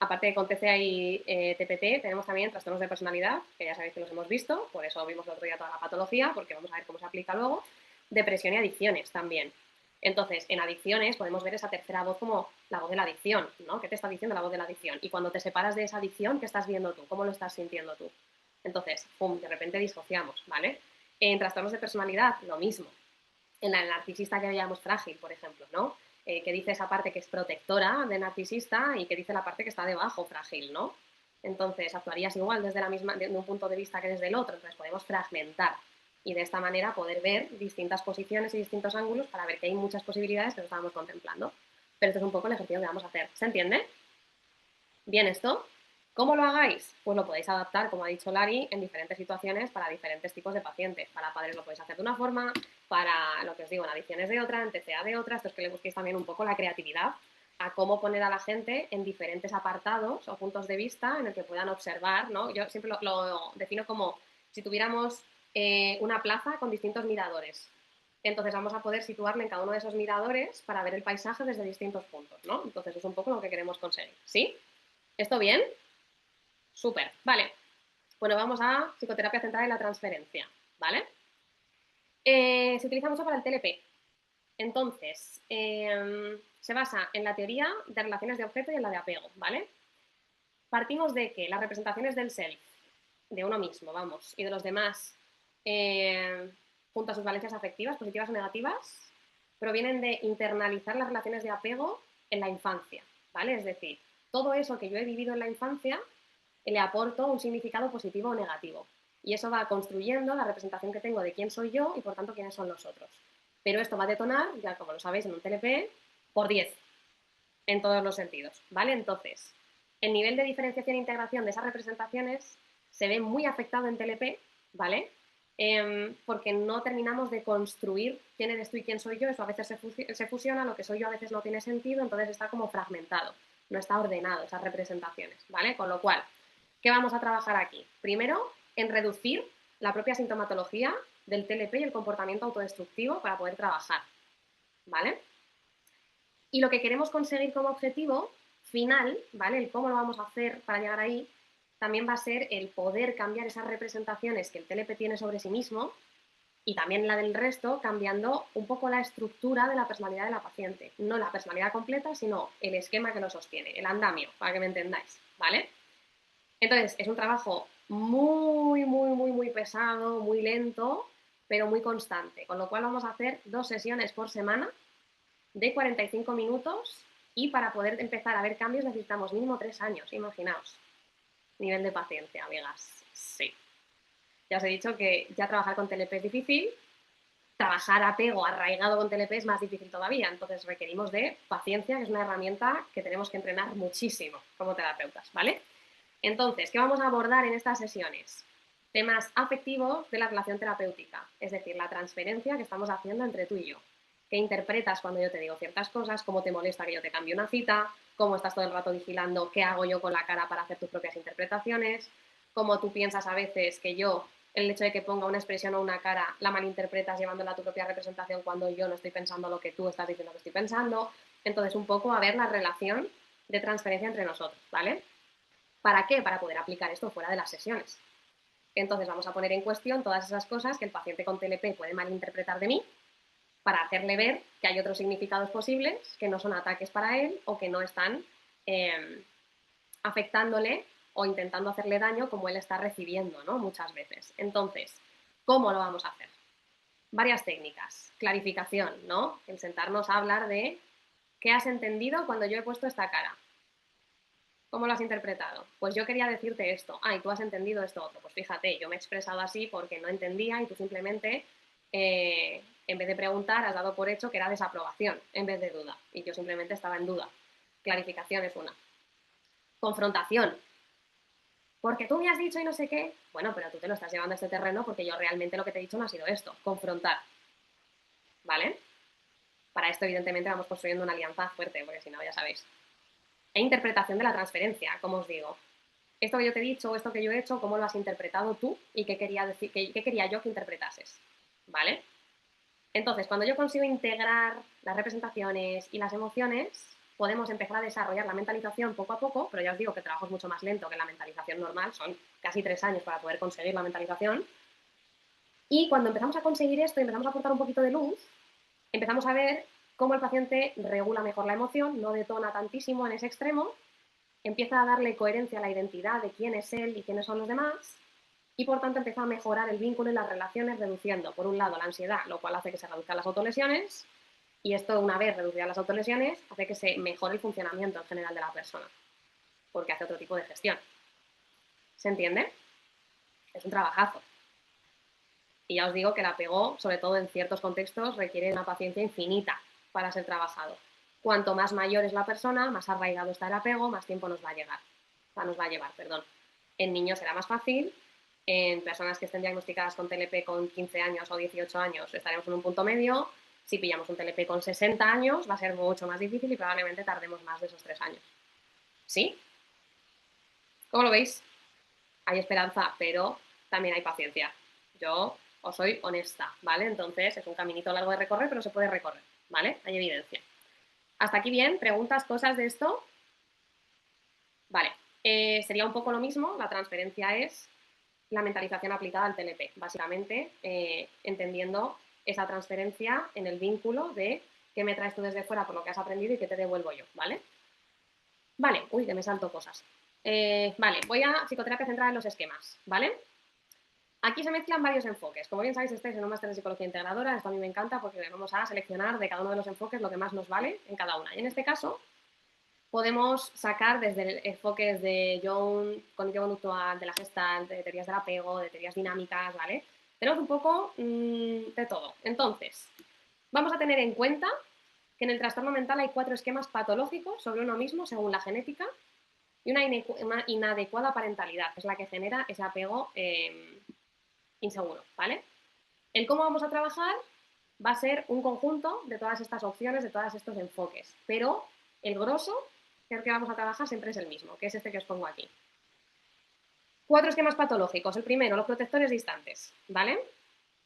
Aparte de con TCA y TPT, tenemos también trastornos de personalidad, que ya sabéis que los hemos visto, por eso vimos el otro día toda la patología, porque vamos a ver cómo se aplica luego. Depresión y adicciones también. Entonces, en adicciones podemos ver esa tercera voz como la voz de la adicción, ¿no? ¿Qué te está diciendo la voz de la adicción? Y cuando te separas de esa adicción, ¿qué estás viendo tú? ¿Cómo lo estás sintiendo tú? Entonces, pum, de repente disociamos, ¿vale? En trastornos de personalidad, lo mismo. En el narcisista que veíamos frágil, por ejemplo, ¿no? Que dice esa parte que es protectora de narcisista y que dice la parte que está debajo, frágil, ¿no? Entonces, actuarías igual desde la misma, de un punto de vista que desde el otro. Entonces, podemos fragmentar y de esta manera poder ver distintas posiciones y distintos ángulos para ver que hay muchas posibilidades que no estábamos contemplando. Pero esto es un poco el ejercicio que vamos a hacer. ¿Se entiende? Bien, esto. ¿Cómo lo hagáis? Pues lo podéis adaptar, como ha dicho Lari, en diferentes situaciones para diferentes tipos de pacientes. Para padres lo podéis hacer de una forma, para lo que os digo, en adicciones de otra, en TCA de otra. Esto es que le busquéis también un poco la creatividad a cómo poner a la gente en diferentes apartados o puntos de vista en el que puedan observar, ¿no? Yo siempre lo defino como si tuviéramos una plaza con distintos miradores. Entonces vamos a poder situarle en cada uno de esos miradores para ver el paisaje desde distintos puntos, ¿no? Entonces es un poco lo que queremos conseguir. ¿Sí? ¿Esto bien? Súper. Vale. Bueno, vamos a psicoterapia centrada en la transferencia, ¿vale? Se utiliza mucho para el TLP. Entonces, se basa en la teoría de relaciones de objeto y en la de apego, ¿vale? Partimos de que las representaciones del self, de uno mismo, vamos, y de los demás, junto a sus valencias afectivas, positivas o negativas, provienen de internalizar las relaciones de apego en la infancia, ¿vale? Es decir, todo eso que yo he vivido en la infancia le aporto un significado positivo o negativo. Y eso va construyendo la representación que tengo de quién soy yo y por tanto quiénes son los otros. Pero esto va a detonar, ya como lo sabéis, en un TLP por 10 en todos los sentidos, ¿vale? Entonces, el nivel de diferenciación e integración de esas representaciones se ve muy afectado en TLP, ¿vale? Porque no terminamos de construir quién eres tú y quién soy yo, eso a veces se fusiona, lo que soy yo a veces no tiene sentido, entonces está como fragmentado, no está ordenado esas representaciones, ¿vale? Con lo cual, ¿qué vamos a trabajar aquí? Primero, en reducir la propia sintomatología del TLP y el comportamiento autodestructivo para poder trabajar, ¿vale? Y lo que queremos conseguir como objetivo final, ¿vale? El cómo lo vamos a hacer para llegar ahí, también va a ser el poder cambiar esas representaciones que el TLP tiene sobre sí mismo y también la del resto, cambiando un poco la estructura de la personalidad de la paciente. No la personalidad completa, sino el esquema que lo sostiene, el andamio, para que me entendáis, ¿vale? Entonces, es un trabajo muy pesado, muy lento, pero muy constante, con lo cual vamos a hacer 2 sesiones por semana de 45 minutos y para poder empezar a ver cambios necesitamos mínimo 3 años, imaginaos. Nivel de paciencia, amigas. Sí. Ya os he dicho que ya trabajar con TLP es difícil, trabajar apego arraigado con TLP es más difícil todavía, entonces requerimos de paciencia, que es una herramienta que tenemos que entrenar muchísimo como terapeutas, ¿vale? Entonces, ¿qué vamos a abordar en estas sesiones? Temas afectivos de la relación terapéutica, es decir, la transferencia que estamos haciendo entre tú y yo. qué interpretas cuando yo te digo ciertas cosas, cómo te molesta que yo te cambie una cita, cómo estás todo el rato vigilando qué hago yo con la cara para hacer tus propias interpretaciones, cómo tú piensas a veces que yo, el hecho de que ponga una expresión o una cara, la malinterpretas llevándola a tu propia representación cuando yo no estoy pensando lo que tú estás diciendo que estoy pensando. Entonces, un poco a ver la relación de transferencia entre nosotros, ¿vale? ¿Para qué? Para poder aplicar esto fuera de las sesiones. Entonces, vamos a poner en cuestión todas esas cosas que el paciente con TLP puede malinterpretar de mí para hacerle ver que hay otros significados posibles que no son ataques para él o que no están afectándole o intentando hacerle daño como él está recibiendo, ¿no? Muchas veces. Entonces, ¿cómo lo vamos a hacer? Varias técnicas. Clarificación, ¿no? El sentarnos a hablar de qué has entendido cuando yo he puesto esta cara. ¿Cómo lo has interpretado? Pues yo quería decirte esto. Ah, y tú has entendido esto otro. Pues fíjate, yo me he expresado así porque no entendía y tú simplemente, en vez de preguntar, has dado por hecho que era desaprobación en vez de duda. Y yo simplemente estaba en duda. Clarificación es una. Confrontación. Porque tú me has dicho y no sé qué. Bueno, pero tú te lo estás llevando a este terreno porque yo realmente lo que te he dicho no ha sido esto. Confrontar. ¿Vale? Para esto, evidentemente, vamos construyendo una alianza fuerte, porque si no, ya sabéis. E interpretación de la transferencia, como os digo. Esto que yo te he dicho, esto que yo he hecho, ¿cómo lo has interpretado tú? ¿Y qué quería decir, qué quería yo que interpretases? ¿Vale? Entonces, cuando yo consigo integrar las representaciones y las emociones, podemos empezar a desarrollar la mentalización poco a poco, pero ya os digo que el trabajo es mucho más lento que la mentalización normal, son casi 3 años para poder conseguir la mentalización. Y cuando empezamos a conseguir esto y empezamos a aportar un poquito de luz, empezamos a ver cómo el paciente regula mejor la emoción, no detona tantísimo en ese extremo, empieza a darle coherencia a la identidad de quién es él y quiénes son los demás, y por tanto empieza a mejorar el vínculo y las relaciones, reduciendo, por un lado, la ansiedad, lo cual hace que se reduzcan las autolesiones, y esto, una vez reducidas las autolesiones, hace que se mejore el funcionamiento en general de la persona, porque hace otro tipo de gestión. ¿Se entiende? Es un trabajazo. Y ya os digo que el apego, sobre todo en ciertos contextos, requiere una paciencia infinita para ser trabajado. Cuanto más mayor es la persona, más arraigado está el apego, más tiempo nos va a llegar. O sea, nos va a llevar, perdón. En niños será más fácil, en personas que estén diagnosticadas con TLP con 15 años o 18 años estaremos en un punto medio. Si pillamos un TLP con 60 años va a ser mucho más difícil y probablemente tardemos más de esos 3 años. ¿Sí? ¿Cómo lo veis? Hay esperanza, pero también hay paciencia. Yo os soy honesta, ¿vale? Entonces es un caminito largo de recorrer, pero se puede recorrer, ¿vale? Hay evidencia. ¿Hasta aquí bien? ¿Preguntas, cosas de esto? Vale. Sería un poco lo mismo. La transferencia es la mentalización aplicada al TLP, básicamente entendiendo esa transferencia en el vínculo de qué me traes tú desde fuera por lo que has aprendido y qué te devuelvo yo, ¿vale? Vale, uy, que me salto cosas. Vale, voy a psicoterapia centrada en los esquemas, ¿vale? Aquí se mezclan varios enfoques. Como bien sabéis, estáis en un máster de psicología integradora. Esto a mí me encanta porque vamos a seleccionar de cada uno de los enfoques lo que más nos vale en cada una. Y en este caso, podemos sacar desde enfoques de Jung, cognitivo-conductual, de la Gestalt, de teorías del apego, de teorías dinámicas, ¿vale? Tenemos un poco de todo. Entonces, vamos a tener en cuenta que en el trastorno mental hay 4 esquemas patológicos sobre uno mismo según la genética y una inadecuada parentalidad, que es la que genera ese apego inseguro, ¿vale? El cómo vamos a trabajar va a ser un conjunto de todas estas opciones, de todos estos enfoques, pero el grosso que el que vamos a trabajar siempre es el mismo, que es este que os pongo aquí. 4 esquemas patológicos. El primero, los protectores distantes, ¿vale?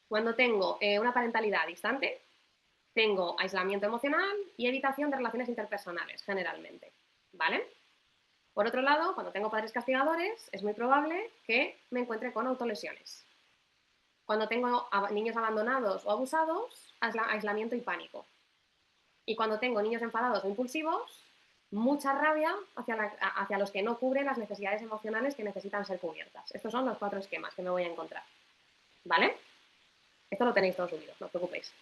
Cuando tengo una parentalidad distante, tengo aislamiento emocional y evitación de relaciones interpersonales, generalmente, ¿vale? Por otro lado, cuando tengo padres castigadores, es muy probable que me encuentre con autolesiones. Cuando tengo niños abandonados o abusados, aislamiento y pánico. Y cuando tengo niños enfadados o impulsivos, mucha rabia hacia los que no cubren las necesidades emocionales que necesitan ser cubiertas. Estos son los 4 esquemas que me voy a encontrar. ¿Vale? Esto lo tenéis todo subido, no os preocupéis.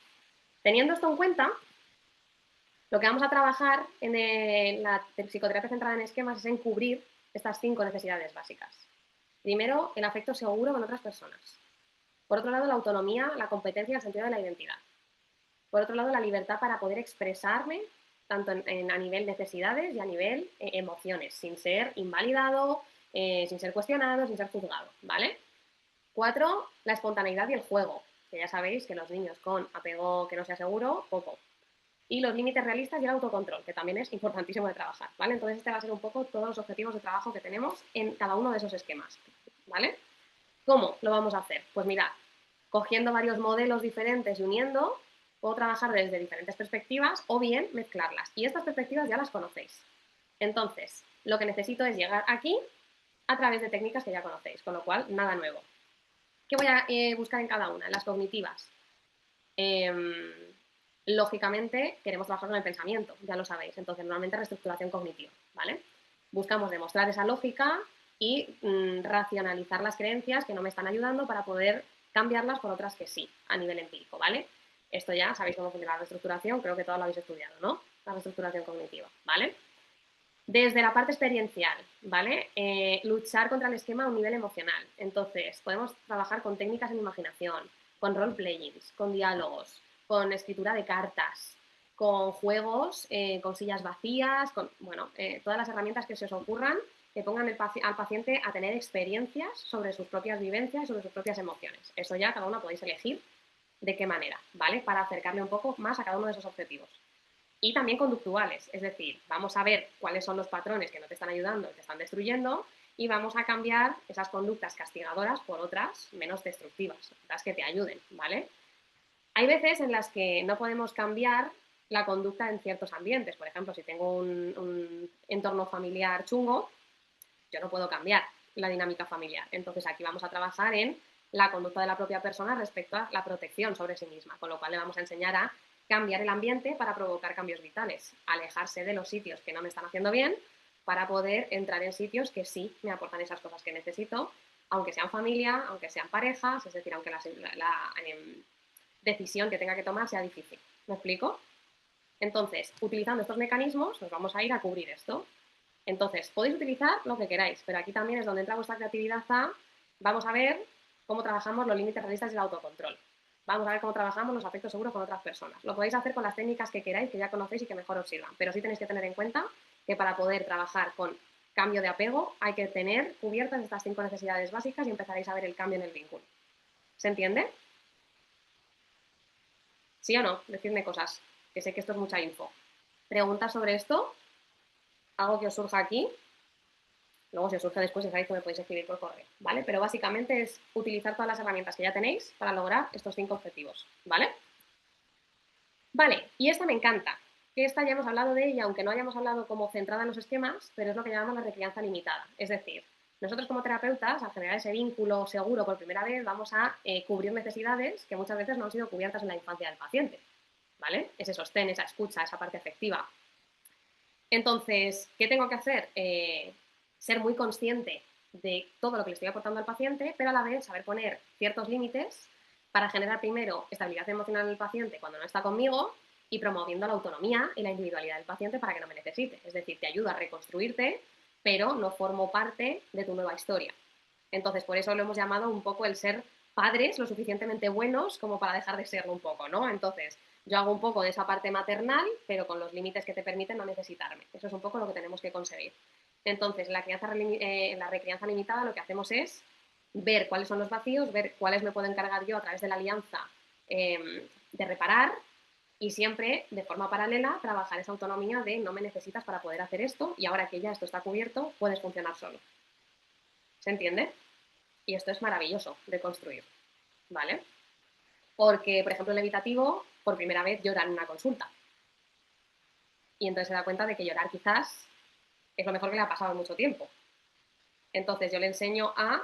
Teniendo esto en cuenta, lo que vamos a trabajar en la psicoterapia centrada en esquemas es en cubrir estas 5 necesidades básicas. Primero, el afecto seguro con otras personas. Por otro lado, la autonomía, la competencia y el sentido de la identidad. Por otro lado, la libertad para poder expresarme tanto a nivel necesidades y a nivel emociones, sin ser invalidado, sin ser cuestionado, sin ser juzgado, ¿vale? 4, la espontaneidad y el juego, que ya sabéis que los niños con apego que no sea seguro, poco, y los límites realistas y el autocontrol, que también es importantísimo de trabajar, ¿vale? Entonces este va a ser un poco todos los objetivos de trabajo que tenemos en cada uno de esos esquemas, ¿vale? ¿Cómo lo vamos a hacer? Pues mirad, cogiendo varios modelos diferentes y uniendo, puedo trabajar desde diferentes perspectivas o bien mezclarlas. Y estas perspectivas ya las conocéis. Entonces, lo que necesito es llegar aquí a través de técnicas que ya conocéis, con lo cual, nada nuevo. ¿Qué voy a buscar en cada una? En las cognitivas. Lógicamente, queremos trabajar con el pensamiento, ya lo sabéis. Entonces, normalmente reestructuración cognitiva, ¿vale? Buscamos demostrar esa lógica y racionalizar las creencias que no me están ayudando para poder cambiarlas por otras que sí, a nivel empírico, ¿vale? Esto ya sabéis cómo funciona la reestructuración, creo que todos lo habéis estudiado, ¿no? La reestructuración cognitiva, ¿vale? Desde la parte experiencial, ¿vale? Luchar contra el esquema a un nivel emocional. Entonces, podemos trabajar con técnicas en imaginación, con role-playings, con diálogos, con escritura de cartas, con juegos, con sillas vacías, con, bueno, todas las herramientas que se os ocurran que pongan al paciente a tener experiencias sobre sus propias vivencias, sobre sus propias emociones. Eso ya cada uno podéis elegir de qué manera, ¿vale? Para acercarle un poco más a cada uno de esos objetivos. Y también conductuales, es decir, vamos a ver cuáles son los patrones que no te están ayudando y te están destruyendo y vamos a cambiar esas conductas castigadoras por otras menos destructivas, las que te ayuden, ¿vale? Hay veces en las que no podemos cambiar la conducta en ciertos ambientes. Por ejemplo, si tengo un entorno familiar chungo, yo no puedo cambiar la dinámica familiar. Entonces aquí vamos a trabajar en la conducta de la propia persona respecto a la protección sobre sí misma, con lo cual le vamos a enseñar a cambiar el ambiente para provocar cambios vitales, alejarse de los sitios que no me están haciendo bien para poder entrar en sitios que sí me aportan esas cosas que necesito, aunque sean familia, aunque sean parejas, es decir, aunque la decisión que tenga que tomar sea difícil. ¿Me explico? Entonces, utilizando estos mecanismos, nos vamos a ir a cubrir esto. Entonces, podéis utilizar lo que queráis, pero aquí también es donde entra vuestra creatividad vamos a ver cómo trabajamos los límites realistas y el autocontrol. Vamos a ver cómo trabajamos los afectos seguros con otras personas. Lo podéis hacer con las técnicas que queráis, que ya conocéis y que mejor os sirvan, pero sí tenéis que tener en cuenta que para poder trabajar con cambio de apego hay que tener cubiertas estas 5 necesidades básicas y empezaréis a ver el cambio en el vínculo. ¿Se entiende? ¿Sí o no? Decidme cosas, que sé que esto es mucha info. ¿Preguntas sobre esto? ¿Algo que os surja aquí? Luego, si os surge después, ya sabéis que me podéis escribir por correo, ¿vale? Pero básicamente es utilizar todas las herramientas que ya tenéis para lograr estos 5 objetivos, ¿vale? Vale, y esta me encanta, que esta ya hemos hablado de ella, aunque no hayamos hablado como centrada en los esquemas, pero es lo que llamamos la recrianza limitada. Es decir, nosotros como terapeutas, al generar ese vínculo seguro por primera vez, vamos a cubrir necesidades que muchas veces no han sido cubiertas en la infancia del paciente, ¿vale? Ese sostén, esa escucha, esa parte afectiva. Entonces, ¿qué tengo que hacer? Ser muy consciente de todo lo que le estoy aportando al paciente, pero a la vez saber poner ciertos límites para generar primero estabilidad emocional en el paciente cuando no está conmigo y promoviendo la autonomía y la individualidad del paciente para que no me necesite. Es decir, te ayuda a reconstruirte, pero no formo parte de tu nueva historia. Entonces, por eso lo hemos llamado un poco el ser padres lo suficientemente buenos como para dejar de serlo un poco, ¿no? Entonces, yo hago un poco de esa parte maternal, pero con los límites que te permiten no necesitarme. Eso es un poco lo que tenemos que conseguir. Entonces, en la recrianza limitada lo que hacemos es ver cuáles son los vacíos, ver cuáles me puedo encargar yo a través de la alianza de reparar y siempre, de forma paralela, trabajar esa autonomía de no me necesitas para poder hacer esto y ahora que ya esto está cubierto, puedes funcionar solo. ¿Se entiende? Y esto es maravilloso de construir, ¿vale? Porque, por ejemplo, el evitativo, por primera vez llora en una consulta. Y entonces se da cuenta de que llorar quizás es lo mejor que le ha pasado en mucho tiempo. Entonces yo le enseño a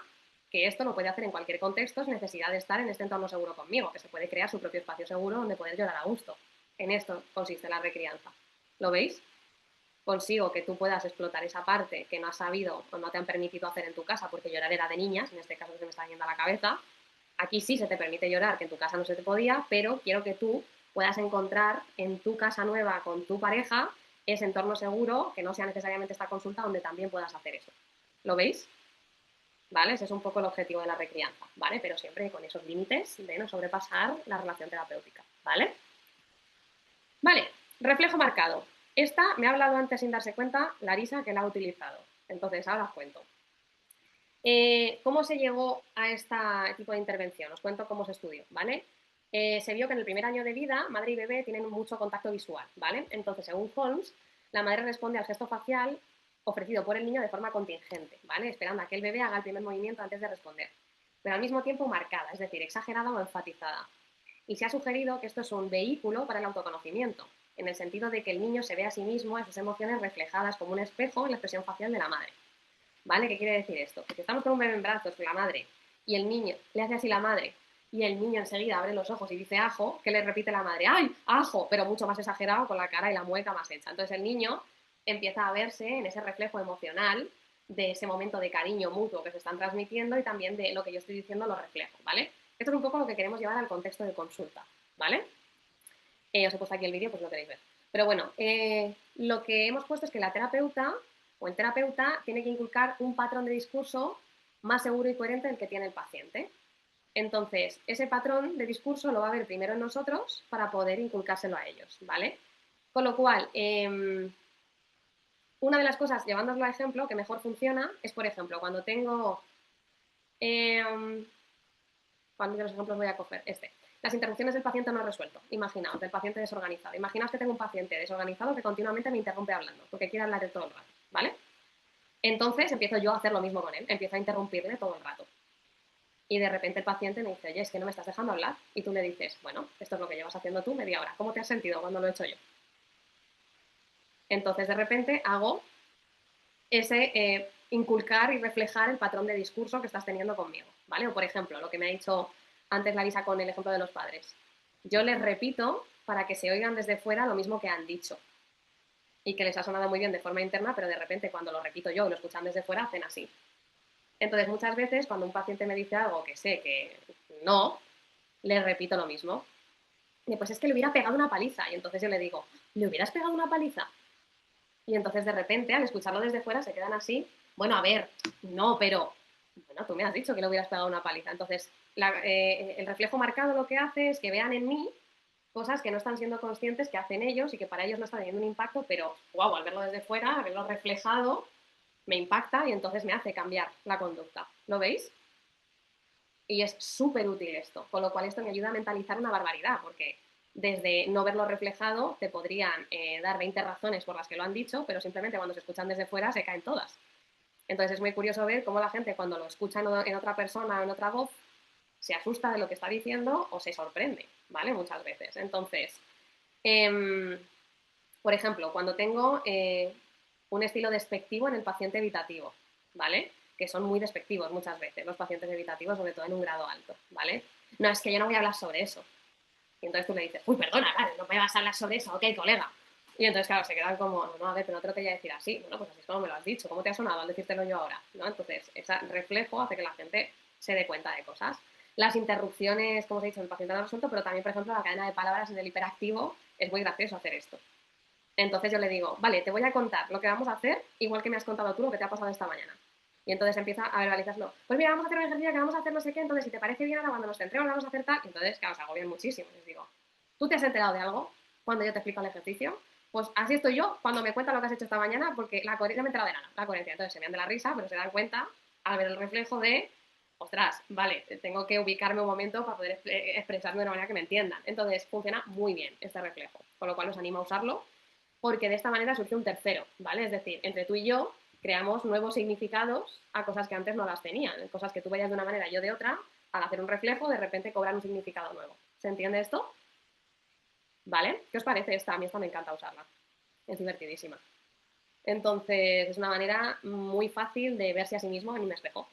que esto lo puede hacer en cualquier contexto sin necesidad de estar en este entorno seguro conmigo, que se puede crear su propio espacio seguro donde poder llorar a gusto. En esto consiste la recrianza. ¿Lo veis? Consigo que tú puedas explotar esa parte que no has sabido o no te han permitido hacer en tu casa porque llorar era de niñas, en este caso se me está yendo a la cabeza. Aquí sí se te permite llorar, que en tu casa no se te podía, pero quiero que tú puedas encontrar en tu casa nueva con tu pareja ese entorno seguro, que no sea necesariamente esta consulta donde también puedas hacer eso. ¿Lo veis? ¿Vale? Ese es un poco el objetivo de la recrianza, ¿vale? Pero siempre con esos límites de no sobrepasar la relación terapéutica, ¿vale? Vale, reflejo marcado. Esta me ha hablado antes sin darse cuenta Larisa que la ha utilizado. Entonces, ahora os cuento. ¿Cómo se llegó a este tipo de intervención? Os cuento cómo se estudió, ¿vale? Se vio que en el primer año de vida, madre y bebé tienen mucho contacto visual, ¿vale? Entonces, según Holmes, la madre responde al gesto facial ofrecido por el niño de forma contingente, ¿vale? Esperando a que el bebé haga el primer movimiento antes de responder, pero al mismo tiempo marcada, es decir, exagerada o enfatizada. Y se ha sugerido que esto es un vehículo para el autoconocimiento, en el sentido de que el niño se ve a sí mismo, a sus emociones reflejadas como un espejo en la expresión facial de la madre. ¿Vale? ¿Qué quiere decir esto? Que si estamos con un bebé en brazos, con la madre, y el niño le hace así la madre, y el niño enseguida abre los ojos y dice ajo, que le repite la madre, ¡ay, ajo! Pero mucho más exagerado, con la cara y la mueca más hecha. Entonces el niño empieza a verse en ese reflejo emocional de ese momento de cariño mutuo que se están transmitiendo y también de lo que yo estoy diciendo lo reflejo, ¿vale? Esto es un poco lo que queremos llevar al contexto de consulta, ¿vale? Os he puesto aquí el vídeo, pues lo queréis ver. Pero bueno, lo que hemos puesto es que la terapeuta o el terapeuta tiene que inculcar un patrón de discurso más seguro y coherente del que tiene el paciente. Entonces, ese patrón de discurso lo va a ver primero en nosotros para poder inculcárselo a ellos, ¿vale? Con lo cual, una de las cosas, llevándoslo a ejemplo, que mejor funciona es, por ejemplo, cuando tengo... ¿cuáles de los ejemplos voy a coger? Las interrupciones del paciente no resuelto. Imaginaos, del paciente desorganizado. Imaginaos que tengo un paciente desorganizado que continuamente me interrumpe hablando, porque quiere hablar de todo el rato, ¿vale? Entonces empiezo yo a hacer lo mismo con él, empiezo a interrumpirle todo el rato. Y de repente el paciente me dice, oye, es que no me estás dejando hablar. Y tú le dices, bueno, esto es lo que llevas haciendo tú media hora. ¿Cómo te has sentido cuando lo he hecho yo? Entonces de repente hago ese inculcar y reflejar el patrón de discurso que estás teniendo conmigo, ¿vale? O por ejemplo, lo que me ha dicho antes Larisa con el ejemplo de los padres. Yo les repito para que se oigan desde fuera lo mismo que han dicho y que les ha sonado muy bien de forma interna, pero de repente cuando lo repito yo y lo escuchan desde fuera hacen así. Entonces muchas veces cuando un paciente me dice algo que sé que no, le repito lo mismo. Y pues es que le hubiera pegado una paliza. Y entonces yo le digo, ¿le hubieras pegado una paliza? Y entonces de repente, al escucharlo desde fuera, se quedan así. Bueno, a ver, no, pero... Bueno, tú me has dicho que le hubieras pegado una paliza. Entonces, el reflejo marcado lo que hace es que vean en mí cosas que no están siendo conscientes que hacen ellos y que para ellos no están teniendo un impacto, pero, wow, al verlo desde fuera, al verlo reflejado, me impacta y entonces me hace cambiar la conducta. ¿Lo veis? Y es súper útil esto, con lo cual esto me ayuda a mentalizar una barbaridad, porque desde no verlo reflejado te podrían dar 20 razones por las que lo han dicho, pero simplemente cuando se escuchan desde fuera se caen todas. Entonces es muy curioso ver cómo la gente cuando lo escucha en otra persona o en otra voz se asusta de lo que está diciendo o se sorprende, ¿vale? Muchas veces. Entonces, por ejemplo, cuando tengo un estilo despectivo en el paciente evitativo, ¿vale? Que son muy despectivos muchas veces los pacientes evitativos, sobre todo en un grado alto, ¿vale? No, es que yo no voy a hablar sobre eso. Y entonces tú le dices, uy, perdona, vale, no me vas a hablar sobre eso, ok, colega. Y entonces, claro, se quedan como, no, no, a ver, pero no te lo quería decir así. Bueno, pues así es como me lo has dicho. ¿Cómo te ha sonado al decírtelo yo ahora? ¿No? Entonces, ese reflejo hace que la gente se dé cuenta de cosas. Las interrupciones, como os he dicho, en el paciente no resuelto, pero también, por ejemplo, la cadena de palabras en el hiperactivo, es muy gracioso hacer esto. Entonces yo le digo, vale, te voy a contar lo que vamos a hacer, igual que me has contado tú lo que te ha pasado esta mañana. Y entonces empieza a verbalizarlo. Pues mira, vamos a hacer un ejercicio que vamos a hacer no sé qué, entonces si te parece bien ahora cuando nos centremos vamos a hacer tal. Y entonces, claro, se agobian muchísimo. Les digo, ¿tú te has enterado de algo cuando yo te explico el ejercicio? Pues así estoy yo cuando me cuentas lo que has hecho esta mañana, porque la coherencia, no me he enterado de nada, la coherencia. Entonces se me dan de la risa, pero se dan cuenta al ver el reflejo de, ostras, vale, tengo que ubicarme un momento para poder expresarme de una manera que me entiendan. Entonces funciona muy bien este reflejo, con lo cual os animo a usarlo, porque de esta manera surge un tercero, ¿vale? Es decir, entre tú y yo creamos nuevos significados a cosas que antes no las tenían, cosas que tú veías de una manera y yo de otra, al hacer un reflejo, de repente cobran un significado nuevo. ¿Se entiende esto? ¿Vale? ¿Qué os parece esta? A mí esta me encanta usarla. Es divertidísima. Entonces, es una manera muy fácil de verse a sí mismo en un espejo.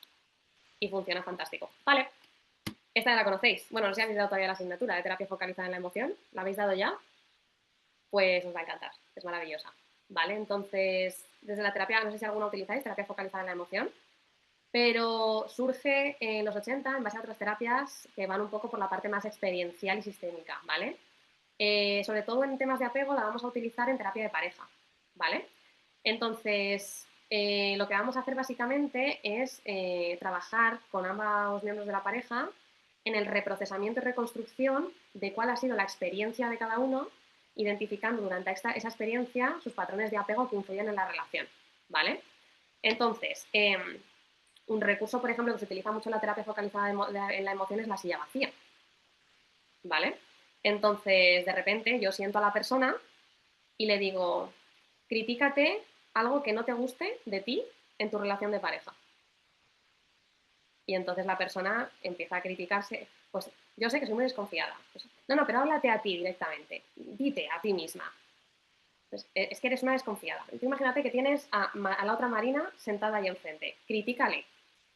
Y funciona fantástico. Vale. Esta ya la conocéis. Bueno, no sé si habéis dado todavía la asignatura de terapia focalizada en la emoción. ¿La habéis dado ya? Pues os va a encantar. Es maravillosa. ¿Vale? Entonces, desde la terapia, no sé si alguna utilizáis, terapia focalizada en la emoción, pero surge en los 80 en base a otras terapias que van un poco por la parte más experiencial y sistémica, ¿vale? Sobre todo en temas de apego la vamos a utilizar en terapia de pareja, ¿vale? Entonces, lo que vamos a hacer básicamente es trabajar con ambos miembros de la pareja en el reprocesamiento y reconstrucción de cuál ha sido la experiencia de cada uno, identificando durante esa experiencia sus patrones de apego que influyen en la relación, ¿vale? Entonces, un recurso, por ejemplo, que se utiliza mucho en la terapia focalizada en la emoción es la silla vacía. ¿vale? Entonces, de repente, yo siento a la persona y le digo, critícate algo que no te guste de ti en tu relación de pareja. Y entonces la persona empieza a criticarse, pues yo sé que soy muy desconfiada. Pues, no, pero háblate a ti directamente, dite a ti misma. Pues, es que eres una desconfiada. Tú imagínate que tienes a la otra Marina sentada ahí enfrente. Critícale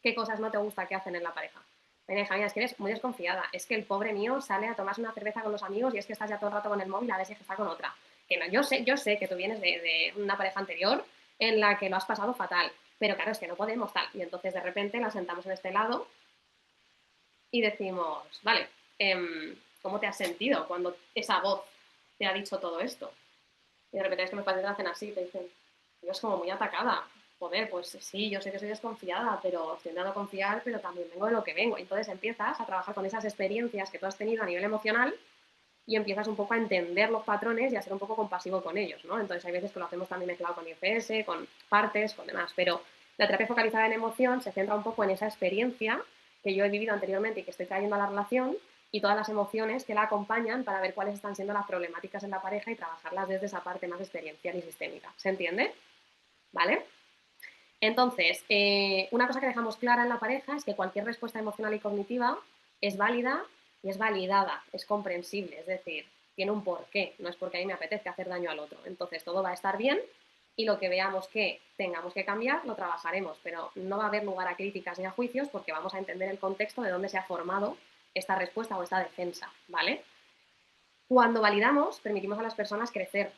qué cosas no te gusta que hacen en la pareja. Mira, hija mía, es que eres muy desconfiada. Es que el pobre mío sale a tomarse una cerveza con los amigos y es que estás ya todo el rato con el móvil a ver si está con otra. Que no, yo sé que tú vienes de una pareja anterior en la que lo has pasado fatal. Pero claro, es que no podemos tal. Y entonces de repente la sentamos en este lado y decimos, vale, ¿cómo te has sentido cuando esa voz te ha dicho todo esto? Y de repente es que los pacientes hacen así, te dicen, yo es como muy atacada. Joder, pues sí, yo sé que soy desconfiada, pero estoy intentando confiar, pero también vengo de lo que vengo. Entonces empiezas a trabajar con esas experiencias que tú has tenido a nivel emocional y empiezas un poco a entender los patrones y a ser un poco compasivo con ellos, ¿no? Entonces hay veces que lo hacemos también mezclado con IFS, con partes, con demás, pero la terapia focalizada en emoción se centra un poco en esa experiencia que yo he vivido anteriormente y que estoy trayendo a la relación y todas las emociones que la acompañan para ver cuáles están siendo las problemáticas en la pareja y trabajarlas desde esa parte más experiencial y sistémica. ¿Se entiende? ¿Vale? Entonces, una cosa que dejamos clara en la pareja es que cualquier respuesta emocional y cognitiva es válida y es validada, es comprensible, es decir, tiene un porqué, no es porque a mí me apetezca hacer daño al otro. Entonces, todo va a estar bien y lo que veamos que tengamos que cambiar, lo trabajaremos, pero no va a haber lugar a críticas ni a juicios porque vamos a entender el contexto de dónde se ha formado esta respuesta o esta defensa, ¿vale? Cuando validamos, permitimos a las personas crecer,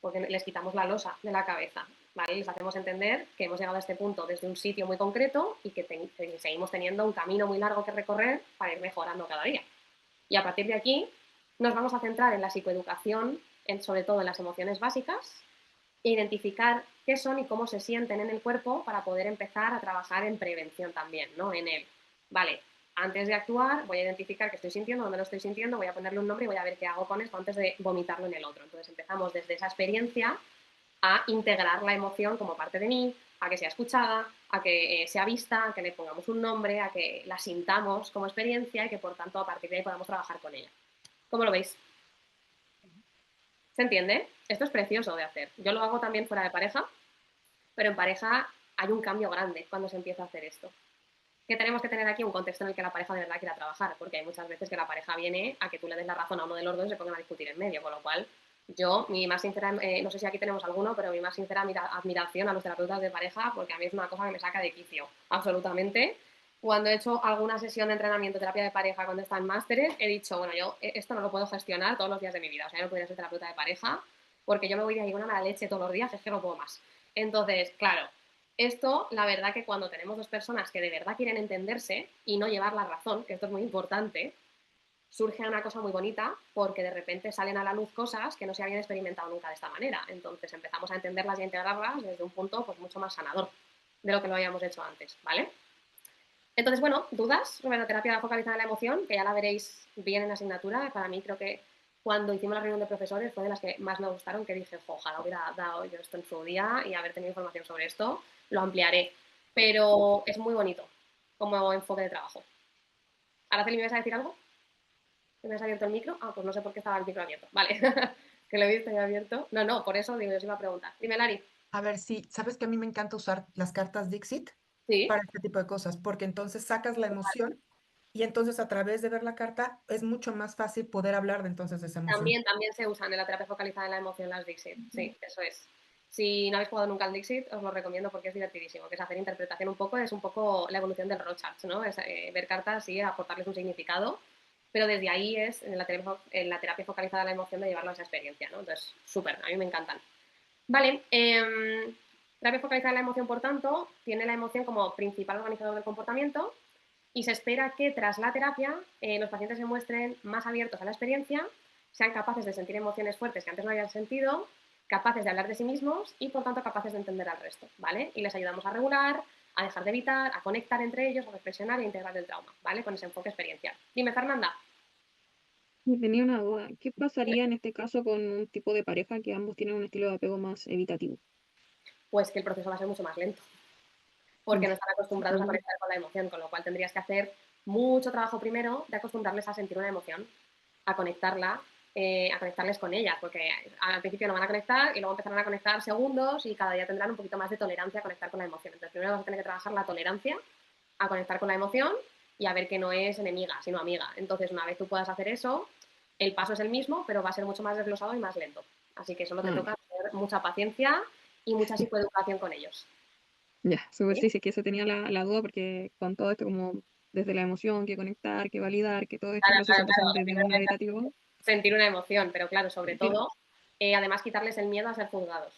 porque les quitamos la losa de la cabeza, ¿vale? Les hacemos entender que hemos llegado a este punto desde un sitio muy concreto y que seguimos teniendo un camino muy largo que recorrer para ir mejorando cada día. Y a partir de aquí nos vamos a centrar en la psicoeducación, sobre todo en las emociones básicas, e identificar qué son y cómo se sienten en el cuerpo para poder empezar a trabajar en prevención también, ¿no? En el, vale, antes de actuar voy a identificar qué estoy sintiendo, dónde lo estoy sintiendo, voy a ponerle un nombre y voy a ver qué hago con esto antes de vomitarlo en el otro. Entonces empezamos desde esa experiencia a integrar la emoción como parte de mí, a que sea escuchada, a que sea vista, a que le pongamos un nombre, a que la sintamos como experiencia y que por tanto a partir de ahí podamos trabajar con ella. ¿Cómo lo veis? ¿Se entiende? Esto es precioso de hacer. Yo lo hago también fuera de pareja, pero en pareja hay un cambio grande cuando se empieza a hacer esto. Que tenemos que tener aquí un contexto en el que la pareja de verdad quiera trabajar, porque hay muchas veces que la pareja viene a que tú le des la razón a uno de los dos y se pongan a discutir en medio, con lo cual yo, mi más sincera, no sé si aquí tenemos alguno, pero mi más sincera admiración a los terapeutas de pareja, porque a mí es una cosa que me saca de quicio, absolutamente. Cuando he hecho alguna sesión de entrenamiento, terapia de pareja, cuando está en másteres, he dicho, bueno, yo esto no lo puedo gestionar todos los días de mi vida, o sea, yo no podría ser terapeuta de pareja, porque yo me voy de ahí con una mala leche todos los días, es que no puedo más. Entonces, claro, esto, la verdad que cuando tenemos dos personas que de verdad quieren entenderse y no llevar la razón, que esto es muy importante, surge una cosa muy bonita porque de repente salen a la luz cosas que no se habían experimentado nunca de esta manera. Entonces empezamos a entenderlas y a integrarlas desde un punto pues mucho más sanador de lo que lo habíamos hecho antes, ¿vale? Entonces, bueno, dudas sobre la terapia focalizada en la emoción, que ya la veréis bien en la asignatura. Para mí creo que cuando hicimos la reunión de profesores fue de las que más me gustaron, que dije, ojalá hubiera dado yo esto en su día y haber tenido información sobre esto, lo ampliaré. Pero es muy bonito como enfoque de trabajo. Araceli, ¿me vas a decir algo? ¿Me has abierto el micro? Ah, pues no sé por qué estaba el micro abierto. Vale, que lo he visto ya abierto. No, no, por eso digo, yo os iba a preguntar. Dime, Lari. A ver, sí, sabes que a mí me encanta usar las cartas Dixit Sí, para este tipo de cosas, porque entonces sacas la emoción y entonces a través de ver la carta es mucho más fácil poder hablar de entonces de esa emoción. también se usan en la terapia focalizada en la emoción las Dixit. Sí, eso es. Si no habéis jugado nunca al Dixit, os lo recomiendo porque es divertidísimo, que es hacer interpretación un poco, es un poco la evolución del Rorschach, ¿no? Es ver cartas y aportarles un significado, pero desde ahí es en la terapia focalizada en la emoción de llevarlo a esa experiencia, ¿no? Entonces, súper, a mí me encantan. Vale, terapia focalizada en la emoción, por tanto, tiene la emoción como principal organizador del comportamiento y se espera que tras la terapia los pacientes se muestren más abiertos a la experiencia, sean capaces de sentir emociones fuertes que antes no habían sentido, capaces de hablar de sí mismos y por tanto capaces de entender al resto, ¿vale? Y les ayudamos a regular, a dejar de evitar, a conectar entre ellos, a reflexionar e integrar el trauma, ¿vale? Con ese enfoque experiencial. Dime, Fernanda. Y tenía una duda. ¿Qué pasaría en este caso con un tipo de pareja que ambos tienen un estilo de apego más evitativo? Pues que el proceso va a ser mucho más lento, porque no Uf, están acostumbrados a supongo. conectar con la emoción, con lo cual tendrías que hacer mucho trabajo primero de acostumbrarles a sentir una emoción, a conectarla, a conectarles con ellas, porque al principio no van a conectar y luego empezarán a conectar segundos y cada día tendrán un poquito más de tolerancia a conectar con la emoción. Entonces primero vas a tener que trabajar la tolerancia a conectar con la emoción y a ver que no es enemiga, sino amiga. Entonces una vez tú puedas hacer eso, el paso es el mismo, pero va a ser mucho más desglosado y más lento. Así que solo te toca tener mucha paciencia y mucha psicoeducación con ellos. Ya, súper ¿Sí? sí, sí, es que eso tenía la duda porque con todo esto como desde la emoción, que conectar, que validar, que todo este Claro, proceso claro, que son claro. desde un evitativo, Sentir una emoción, pero claro, sobre claro, todo, además quitarles el miedo a ser juzgados,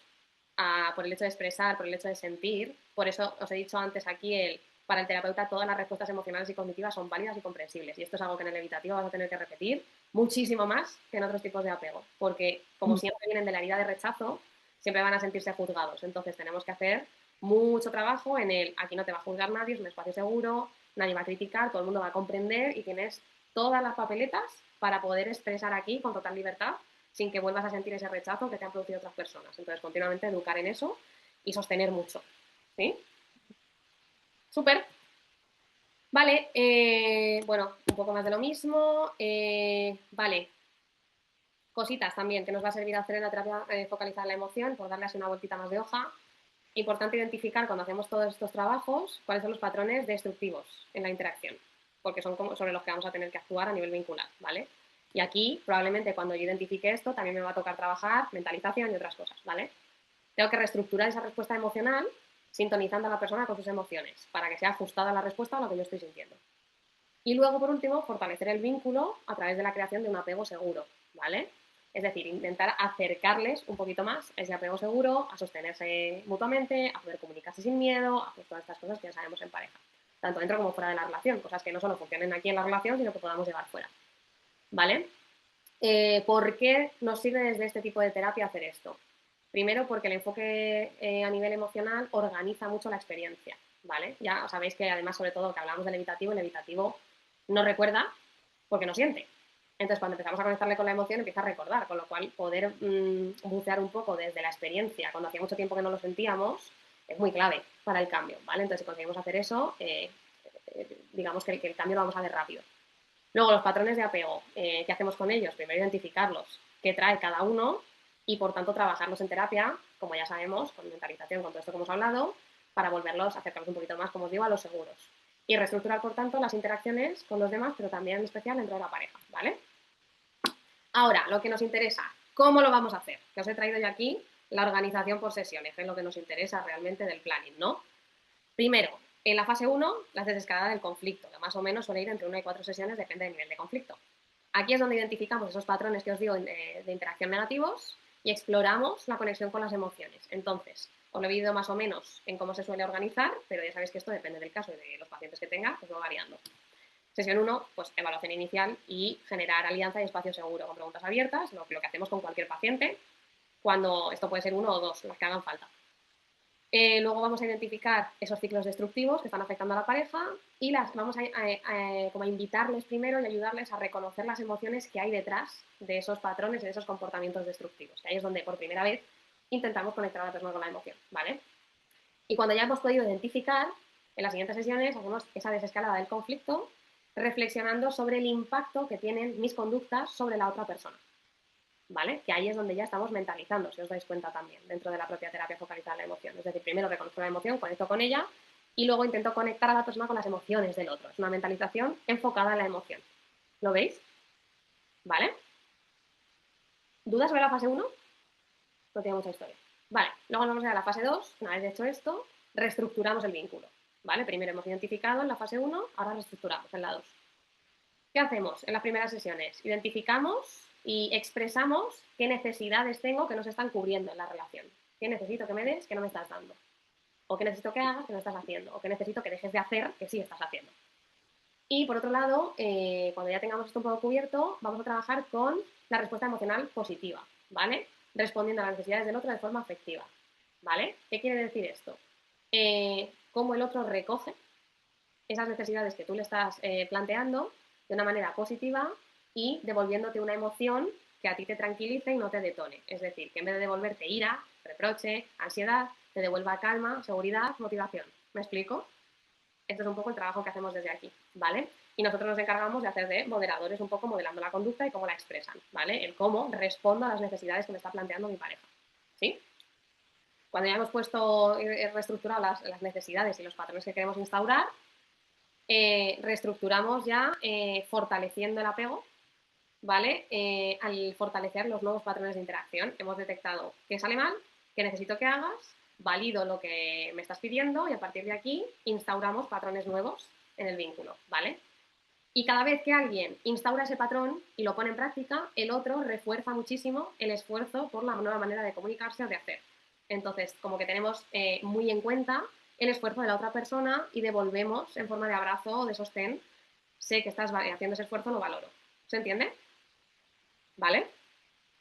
por el hecho de expresar, por el hecho de sentir. Por eso os he dicho antes aquí, para el terapeuta todas las respuestas emocionales y cognitivas son válidas y comprensibles. Y esto es algo que en el evitativo vas a tener que repetir muchísimo más que en otros tipos de apego, porque como siempre vienen de la herida de rechazo, siempre van a sentirse juzgados. Entonces tenemos que hacer mucho trabajo en aquí no te va a juzgar nadie, es un espacio seguro, nadie va a criticar, todo el mundo va a comprender y tienes todas las papeletas para poder expresar aquí con total libertad sin que vuelvas a sentir ese rechazo que te han producido otras personas. Entonces, continuamente educar en eso y sostener mucho. ¿Sí? Súper. Vale, bueno, un poco más de lo mismo. Vale, cositas también que nos va a servir hacer en la terapia focalizada en la emoción, por darle así una vueltita más de hoja. Importante identificar cuando hacemos todos estos trabajos cuáles son los patrones destructivos en la interacción, porque son como sobre los que vamos a tener que actuar a nivel vincular, ¿vale? Y aquí, probablemente cuando yo identifique esto, también me va a tocar trabajar mentalización y otras cosas, ¿vale? Tengo que reestructurar esa respuesta emocional sintonizando a la persona con sus emociones, para que sea ajustada la respuesta a lo que yo estoy sintiendo. Y luego, por último, fortalecer el vínculo a través de la creación de un apego seguro, ¿vale? Es decir, intentar acercarles un poquito más a ese apego seguro, a sostenerse mutuamente, a poder comunicarse sin miedo, a todas estas cosas que ya sabemos en pareja. Tanto dentro como fuera de la relación, cosas que no solo funcionen aquí en la relación, sino que podamos llevar fuera. ¿Vale? ¿Por qué nos sirve desde este tipo de terapia hacer esto? Primero, porque el enfoque a nivel emocional organiza mucho la experiencia, ¿vale? Ya sabéis que además, sobre todo, que hablamos del evitativo, el evitativo no recuerda porque no siente. Entonces, cuando empezamos a conectarle con la emoción, empieza a recordar, con lo cual poder bucear un poco desde la experiencia, cuando hacía mucho tiempo que no lo sentíamos, es muy clave para el cambio, ¿vale? Entonces, si conseguimos hacer eso, digamos que el cambio lo vamos a ver rápido. Luego, los patrones de apego, ¿qué hacemos con ellos? Primero, identificarlos, qué trae cada uno y, por tanto, trabajarlos en terapia, como ya sabemos, con mentalización, con todo esto que hemos hablado, para volverlos, acercarlos un poquito más, como os digo, a los seguros. Y reestructurar, por tanto, las interacciones con los demás, pero también en especial dentro de la pareja, ¿vale? Ahora, lo que nos interesa, ¿cómo lo vamos a hacer? Que os he traído ya aquí la organización por sesiones, que es lo que nos interesa realmente del planning, ¿no? Primero, en la fase 1, la desescalada del conflicto, que más o menos suele ir entre 1 y 4 sesiones, depende del nivel de conflicto. Aquí es donde identificamos esos patrones que os digo de interacción negativos y exploramos la conexión con las emociones. Entonces, os lo he dividido más o menos en cómo se suele organizar, pero ya sabéis que esto depende del caso y de los pacientes que tenga, pues va variando. Sesión 1, pues evaluación inicial y generar alianza y espacio seguro con preguntas abiertas, lo que hacemos con cualquier paciente, cuando esto puede ser 1 o 2, las que hagan falta. Luego vamos a identificar esos ciclos destructivos que están afectando a la pareja y vamos como a invitarles primero y ayudarles a reconocer las emociones que hay detrás de esos patrones y de esos comportamientos destructivos. Que ahí es donde por primera vez intentamos conectar a la persona con la emoción, ¿vale? Y cuando ya hemos podido identificar, en las siguientes sesiones hacemos esa desescalada del conflicto reflexionando sobre el impacto que tienen mis conductas sobre la otra persona. ¿Vale? Que ahí es donde ya estamos mentalizando, si os dais cuenta también, dentro de la propia terapia focalizada en la emoción. Es decir, primero reconozco la emoción, conecto con ella y luego intento conectar a la persona con las emociones del otro. Es una mentalización enfocada en la emoción. ¿Lo veis? ¿Vale? ¿Dudas sobre la fase 1? No tiene mucha historia. Vale, luego nos vamos a ir a la fase 2. Una vez hecho esto, reestructuramos el vínculo. ¿Vale? Primero hemos identificado en la fase 1, ahora reestructuramos en la 2. ¿Qué hacemos en las primeras sesiones? Identificamos y expresamos qué necesidades tengo que no se están cubriendo en la relación. ¿Qué necesito que me des que no me estás dando? ¿O qué necesito que hagas que no estás haciendo? ¿O qué necesito que dejes de hacer que sí estás haciendo? Y por otro lado, cuando ya tengamos esto un poco cubierto, vamos a trabajar con la respuesta emocional positiva, ¿vale? Respondiendo a las necesidades del otro de forma afectiva, ¿vale? ¿Qué quiere decir esto? Cómo el otro recoge esas necesidades que tú le estás planteando de una manera positiva y devolviéndote una emoción que a ti te tranquilice y no te detone. Es decir, que en vez de devolverte ira, reproche, ansiedad, te devuelva calma, seguridad, motivación. ¿Me explico? Esto es un poco el trabajo que hacemos desde aquí, ¿vale? y nosotros nos encargamos de hacer de moderadores un poco modelando la conducta y cómo la expresan, ¿vale? El cómo respondo a las necesidades que me está planteando mi pareja, ¿sí? Cuando ya hemos puesto y reestructurado las necesidades y los patrones que queremos instaurar, reestructuramos ya fortaleciendo el apego, ¿vale? Al fortalecer los nuevos patrones de interacción, hemos detectado qué sale mal, qué necesito que hagas, valido lo que me estás pidiendo y a partir de aquí instauramos patrones nuevos en el vínculo, ¿vale? Y cada vez que alguien instaura ese patrón y lo pone en práctica, el otro refuerza muchísimo el esfuerzo por la nueva manera de comunicarse o de hacer. Entonces, como que tenemos muy en cuenta el esfuerzo de la otra persona y devolvemos en forma de abrazo o de sostén. Sé que estás haciendo ese esfuerzo, lo valoro. ¿Se entiende? ¿Vale?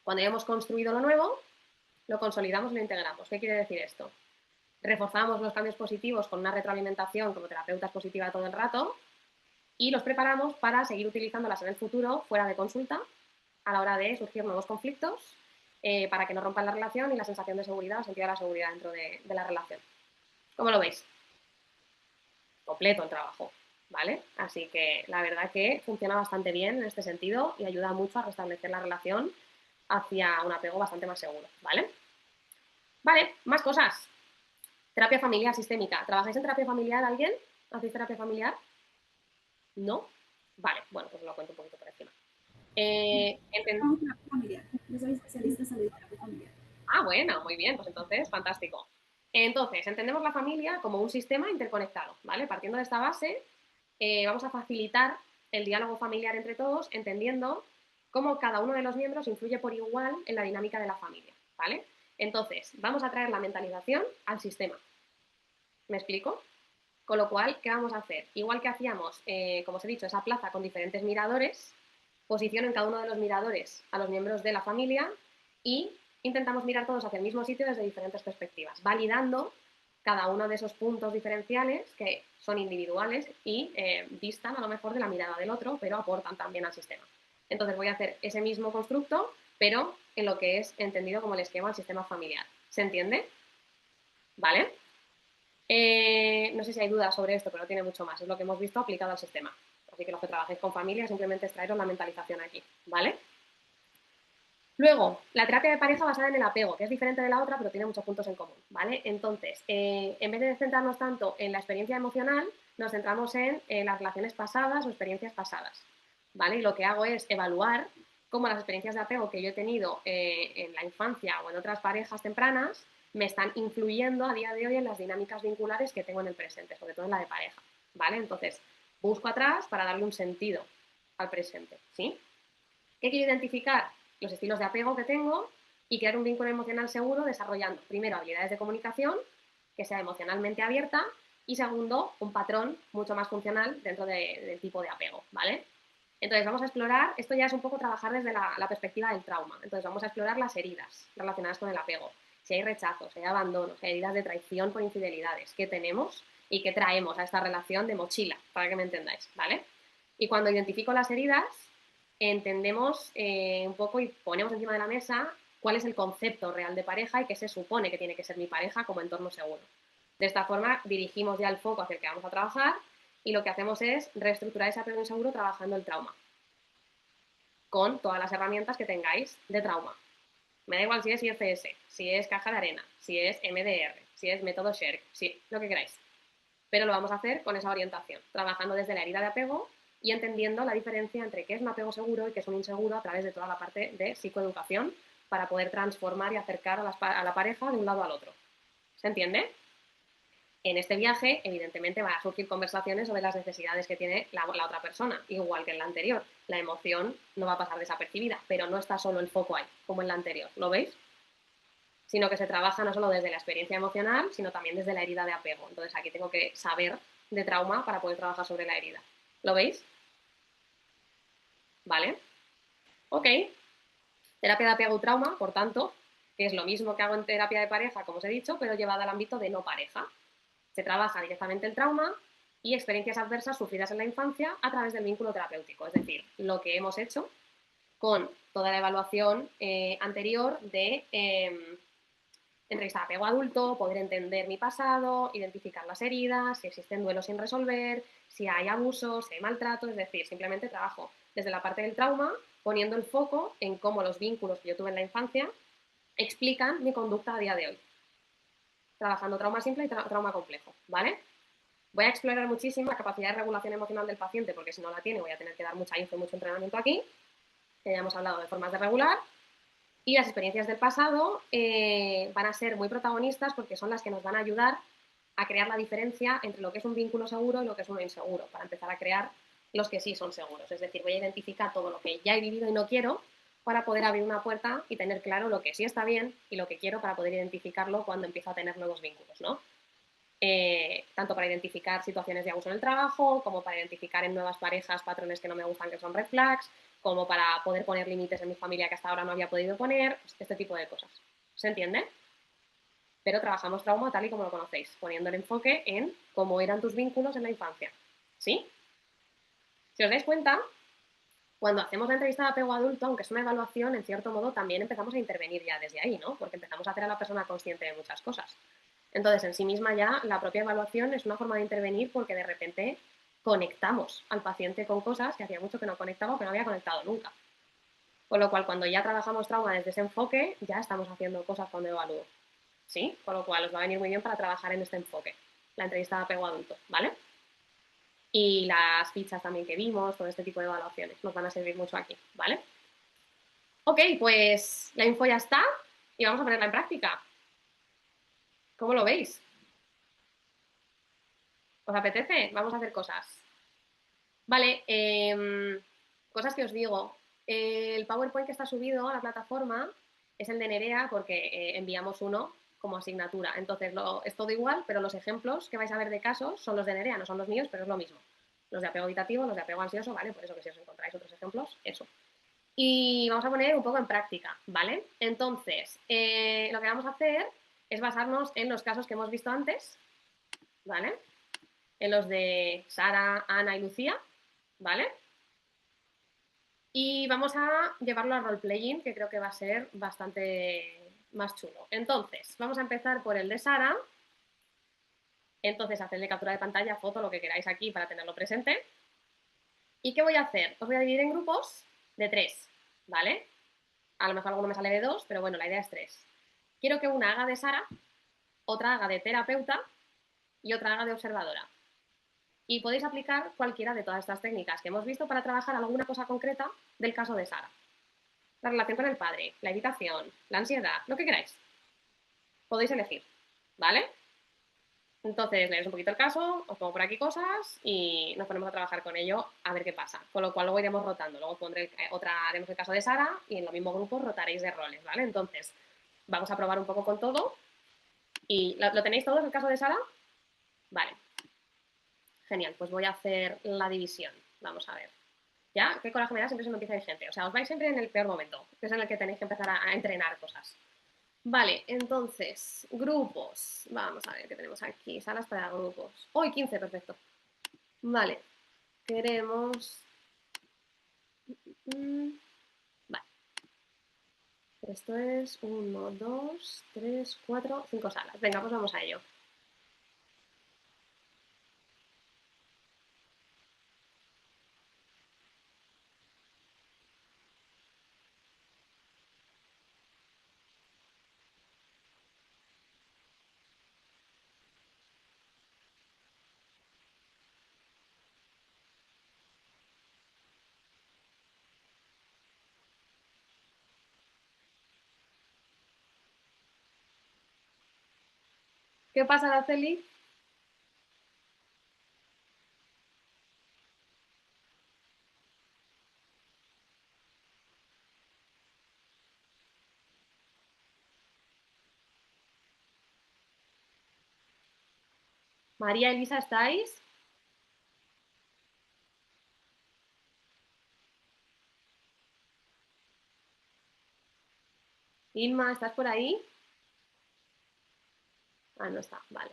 Cuando ya hemos construido lo nuevo, lo consolidamos y lo integramos. ¿Qué quiere decir esto? Reforzamos los cambios positivos con una retroalimentación como terapeutas positiva todo el rato y los preparamos para seguir utilizándolas en el futuro fuera de consulta a la hora de surgir nuevos conflictos para que no rompan la relación y la sensación de seguridad o sentido de la seguridad dentro de la relación. ¿Cómo lo veis? Completo el trabajo, ¿vale? Así que la verdad que funciona bastante bien en este sentido y ayuda mucho a restablecer la relación hacia un apego bastante más seguro, ¿vale? Vale, más cosas. Terapia familiar sistémica. ¿Trabajáis en terapia familiar alguien? ¿Hacéis terapia familiar? ¿No? Vale, bueno, pues lo cuento un poquito por encima. Terapia familiar. Yo soy especialista en salud y terapia familiar. Ah, bueno, muy bien, pues entonces, fantástico. Entonces, entendemos la familia como un sistema interconectado, ¿vale? Partiendo de esta base, vamos a facilitar el diálogo familiar entre todos, entendiendo cómo cada uno de los miembros influye por igual en la dinámica de la familia, ¿vale? Entonces, vamos a traer la mentalización al sistema. ¿Me explico? Con lo cual, ¿qué vamos a hacer? Igual que hacíamos, como os he dicho, esa plaza con diferentes miradores, posiciono en cada uno de los miradores a los miembros de la familia y intentamos mirar todos hacia el mismo sitio desde diferentes perspectivas, validando cada uno de esos puntos diferenciales que son individuales y distan a lo mejor de la mirada del otro, pero aportan también al sistema. Entonces voy a hacer ese mismo constructo, pero en lo que es entendido como el esquema del sistema familiar. ¿Se entiende? ¿Vale? No sé si hay dudas sobre esto, pero tiene mucho más. Es lo que hemos visto aplicado al sistema. Así que los que trabajéis con familia simplemente es traeros la mentalización aquí, ¿vale? Luego, la terapia de pareja basada en el apego, que es diferente de la otra, pero tiene muchos puntos en común, ¿vale? Entonces, en vez de centrarnos tanto en la experiencia emocional, nos centramos en las relaciones pasadas o experiencias pasadas, ¿vale? Y lo que hago es evaluar cómo las experiencias de apego que yo he tenido en la infancia o en otras parejas tempranas me están influyendo a día de hoy en las dinámicas vinculares que tengo en el presente, sobre todo en la de pareja, ¿vale? Entonces, busco atrás para darle un sentido al presente, ¿sí? ¿Qué quiero identificar? Los estilos de apego que tengo y crear un vínculo emocional seguro desarrollando, primero, habilidades de comunicación, que sea emocionalmente abierta, y segundo, un patrón mucho más funcional dentro del tipo de apego, ¿vale? Entonces vamos a explorar, esto ya es un poco trabajar desde la perspectiva del trauma, entonces vamos a explorar las heridas relacionadas con el apego, si hay rechazos, si hay abandonos, si hay heridas de traición por infidelidades, qué tenemos y qué traemos a esta relación de mochila, para que me entendáis, ¿vale? Y cuando identifico las heridas, entendemos un poco y ponemos encima de la mesa cuál es el concepto real de pareja y qué se supone que tiene que ser mi pareja como entorno seguro. De esta forma dirigimos ya el foco hacia el que vamos a trabajar y lo que hacemos es reestructurar ese apego inseguro trabajando el trauma con todas las herramientas que tengáis de trauma. Me da igual si es IFS, si es caja de arena, si es MDR, si es método Sherk, si lo que queráis. Pero lo vamos a hacer con esa orientación, trabajando desde la herida de apego y entendiendo la diferencia entre qué es un apego seguro y qué es un inseguro a través de toda la parte de psicoeducación para poder transformar y acercar a la pareja de un lado al otro. ¿Se entiende? En este viaje, evidentemente, van a surgir conversaciones sobre las necesidades que tiene la otra persona, igual que en la anterior. La emoción no va a pasar desapercibida, pero no está solo el foco ahí, como en la anterior. ¿Lo veis? Sino que se trabaja no solo desde la experiencia emocional, sino también desde la herida de apego. Entonces aquí tengo que saber de trauma para poder trabajar sobre la herida. ¿Lo veis? ¿Vale? Ok. Terapia de apego y trauma, por tanto, que es lo mismo que hago en terapia de pareja, como os he dicho, pero llevada al ámbito de no pareja. Se trabaja directamente el trauma y experiencias adversas sufridas en la infancia a través del vínculo terapéutico, es decir, lo que hemos hecho con toda la evaluación anterior de entrevista de apego adulto, poder entender mi pasado, identificar las heridas, si existen duelos sin resolver, si hay abusos, si hay maltrato, es decir, simplemente trabajo desde la parte del trauma, poniendo el foco en cómo los vínculos que yo tuve en la infancia explican mi conducta a día de hoy. Trabajando trauma simple y trauma complejo, ¿vale? Voy a explorar muchísimo la capacidad de regulación emocional del paciente, porque si no la tiene voy a tener que dar mucha info y mucho entrenamiento aquí, que ya hemos hablado de formas de regular. Y las experiencias del pasado van a ser muy protagonistas porque son las que nos van a ayudar a crear la diferencia entre lo que es un vínculo seguro y lo que es uno inseguro, para empezar a crear los que sí son seguros. Es decir, voy a identificar todo lo que ya he vivido y no quiero para poder abrir una puerta y tener claro lo que sí está bien y lo que quiero para poder identificarlo cuando empiezo a tener nuevos vínculos, ¿no? Tanto para identificar situaciones de abuso en el trabajo, como para identificar en nuevas parejas patrones que no me gustan, que son red flags, como para poder poner límites en mi familia que hasta ahora no había podido poner, este tipo de cosas. ¿Se entiende? Pero trabajamos trauma tal y como lo conocéis, poniendo el enfoque en cómo eran tus vínculos en la infancia. ¿Sí? Si os dais cuenta, cuando hacemos la entrevista de apego adulto, aunque es una evaluación, en cierto modo también empezamos a intervenir ya desde ahí, ¿no? Porque empezamos a hacer a la persona consciente de muchas cosas. Entonces, en sí misma ya la propia evaluación es una forma de intervenir porque de repente conectamos al paciente con cosas que hacía mucho que no conectaba o que no había conectado nunca. Con lo cual, cuando ya trabajamos trauma desde ese enfoque, ya estamos haciendo cosas cuando evalúo. ¿Sí? Con lo cual, os va a venir muy bien para trabajar en este enfoque, la entrevista de apego adulto, ¿vale? Y las fichas también que vimos, todo este tipo de evaluaciones, nos van a servir mucho aquí, ¿vale? Ok, pues la info ya está y vamos a ponerla en práctica. ¿Cómo lo veis? ¿Os apetece? Vamos a hacer cosas. Vale, cosas que os digo. El PowerPoint que está subido a la plataforma es el de Nerea porque enviamos uno como asignatura. Entonces es todo igual, pero los ejemplos que vais a ver de casos son los de Nerea, no son los míos, pero es lo mismo. Los de apego evitativo, los de apego ansioso, ¿vale? Por eso que si os encontráis otros ejemplos, eso. Y vamos a poner un poco en práctica, ¿vale? Entonces, lo que vamos a hacer es basarnos en los casos que hemos visto antes, ¿vale? En los de Sara, Ana y Lucía, ¿vale? Y vamos a llevarlo a roleplaying, que creo que va a ser bastante más chulo. Entonces, vamos a empezar por el de Sara. Entonces, hacedle captura de pantalla, foto, lo que queráis aquí para tenerlo presente. ¿Y qué voy a hacer? Os voy a dividir en grupos de 3, ¿vale? A lo mejor alguno me sale de 2, pero bueno, la idea es 3. Quiero que una haga de Sara, otra haga de terapeuta y otra haga de observadora. Y podéis aplicar cualquiera de todas estas técnicas que hemos visto para trabajar alguna cosa concreta del caso de Sara. La relación con el padre, la evitación, la ansiedad, lo que queráis. Podéis elegir, ¿vale? Entonces, leéis un poquito el caso, os pongo por aquí cosas y nos ponemos a trabajar con ello a ver qué pasa. Con lo cual luego iremos rotando. Luego haremos el caso de Sara y en los mismos grupos rotaréis de roles, ¿vale? Entonces, vamos a probar un poco con todo. ¿Y lo tenéis todos el caso de Sara? Vale. Genial, pues voy a hacer la división. Vamos a ver. ¿Ya? ¿Qué coraje me da siempre se me empieza a ir gente? O sea, os vais siempre en el peor momento, que es en el que tenéis que empezar a entrenar cosas. Vale, entonces, grupos. Vamos a ver qué tenemos aquí. Salas para grupos. Hoy 15, perfecto. Vale. Queremos... Vale. Esto es 1, 2, 3, 4, 5 salas. Venga, pues vamos a ello. ¿Qué pasa, Araceli? María, Elisa, ¿estáis? Inma, ¿estás por ahí? Ah, no está, vale.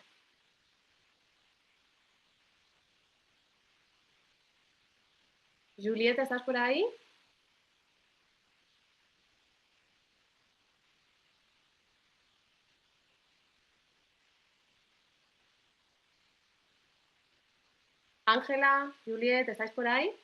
Julieta, ¿estás por ahí? Ángela, Juliet, ¿estáis por ahí?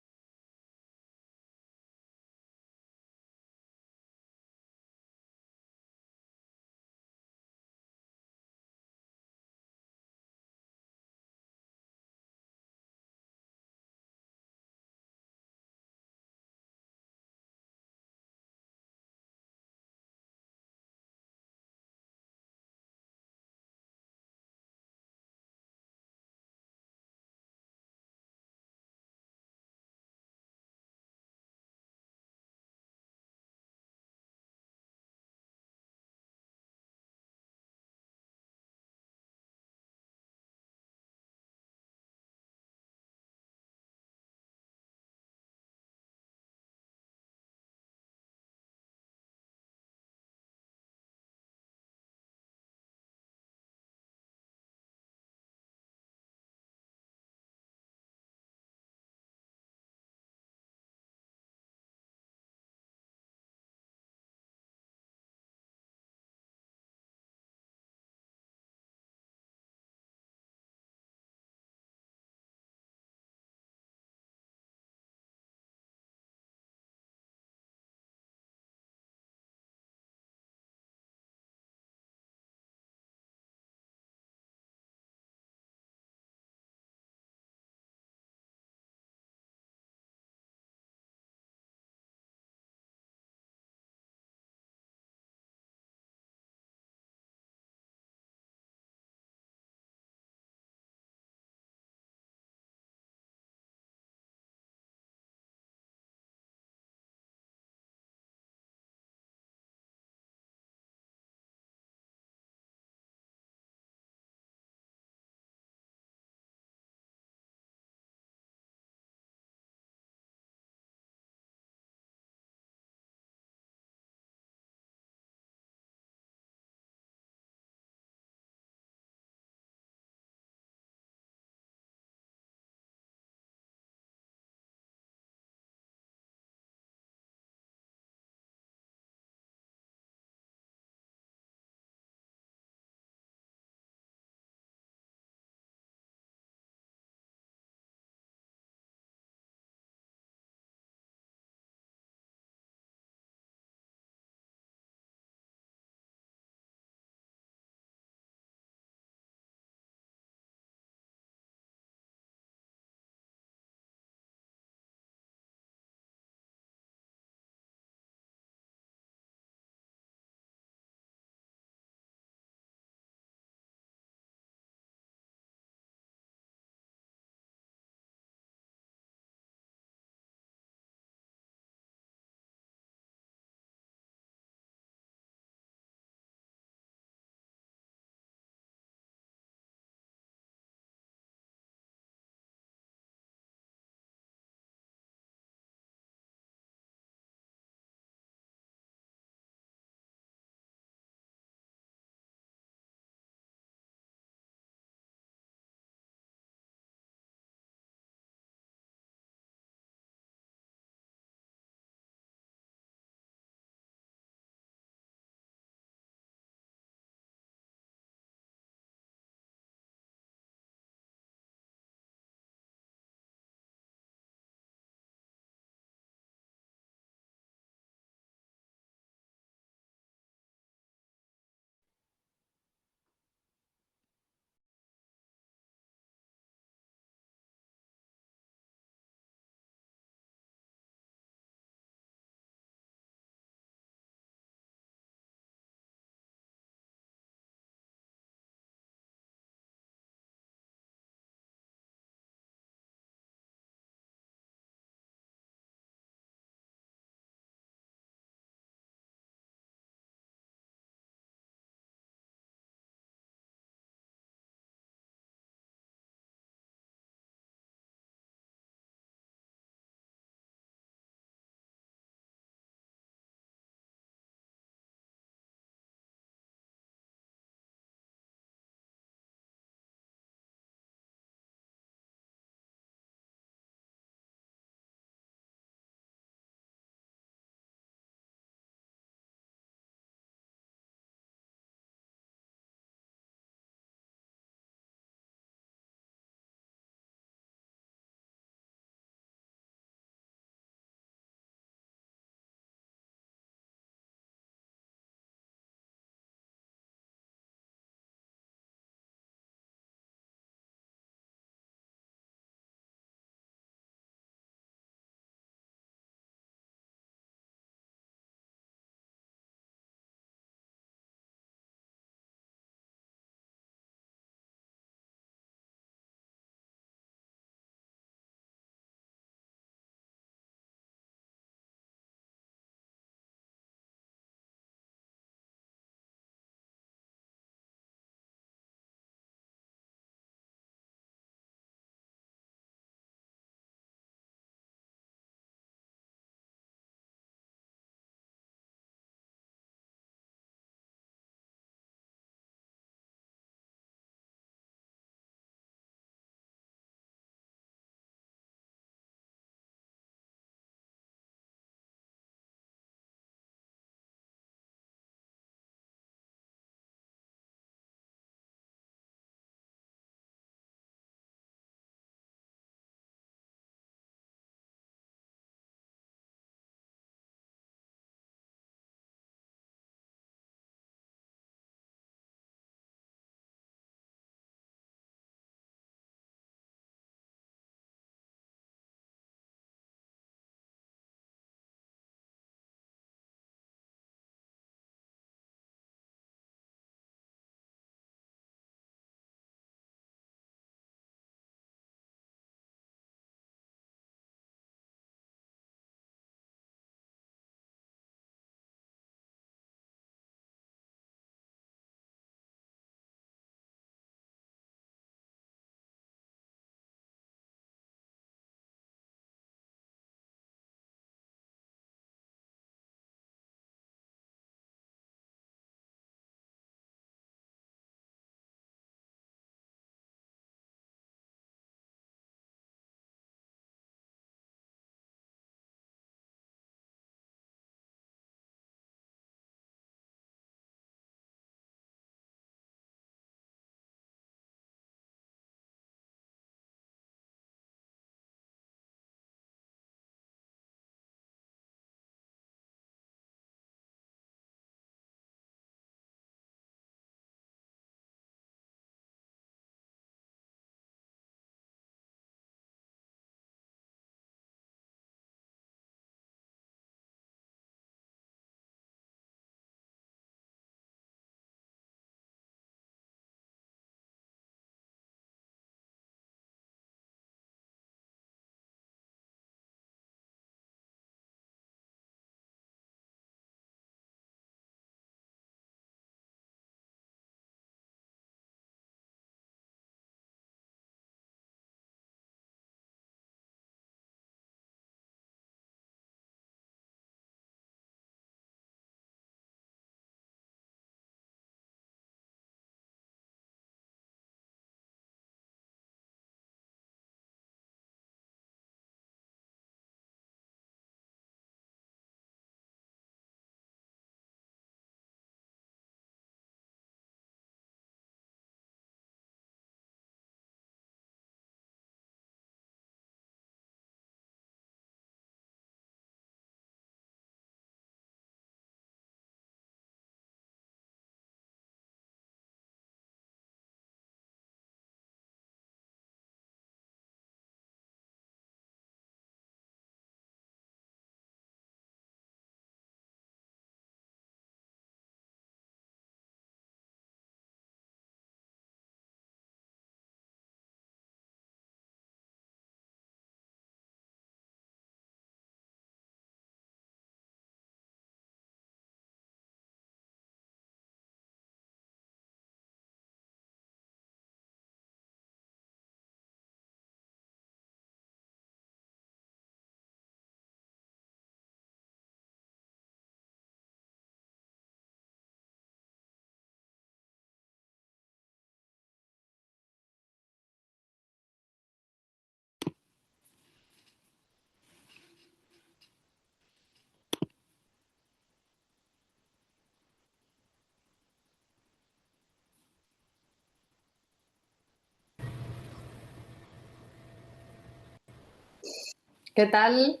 ¿Qué tal?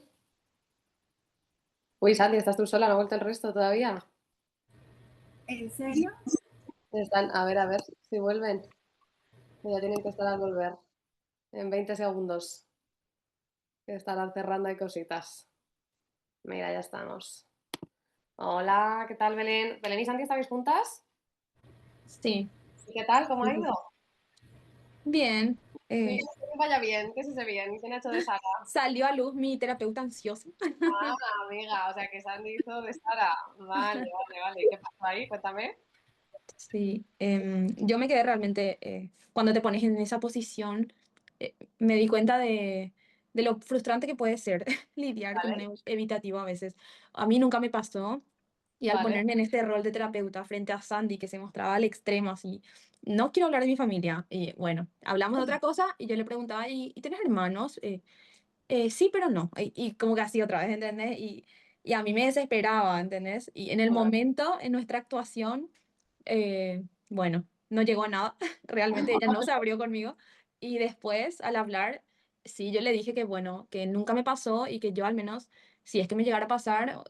Uy, Sandy, ¿estás tú sola? ¿No ha vuelto el resto todavía? ¿En serio? Están, a ver si vuelven. Ya tienen que estar al volver. En 20 segundos. Que estarán cerrando ahí cositas. Mira, ya estamos. Hola, ¿qué tal, Belén? ¿Belén y Santi estáis juntas? Sí, ¿Y qué tal? ¿Cómo ha sí, sí. ido? Bien. Sí, eh, que vaya bien, que se bien. ¿Quién ha hecho de Sara? Salió a luz mi terapeuta ansiosa. Ah, amiga, o sea que Sandy hizo de Sara. Vale. ¿Y qué pasó ahí? Cuéntame. Sí, yo me quedé realmente, cuando te pones en esa posición, me di cuenta de lo frustrante que puede ser lidiar con un Vale, evitativo a veces. A mí nunca me pasó y al vale. ponerme en este rol de terapeuta frente a Sandy, que se mostraba al extremo así, no quiero hablar de mi familia. Y bueno, hablamos de otra cosa y yo le preguntaba, ¿y tienes hermanos? Sí, pero no. Y como que así otra vez, ¿entendés? Y a mí me desesperaba, ¿entendés? Y en el Vale. momento, en nuestra actuación, bueno, no llegó a nada. Realmente ella no se abrió conmigo. Y después, al hablar, sí, yo le dije que, bueno, que nunca me pasó y que yo al menos, si es que me llegara a pasar,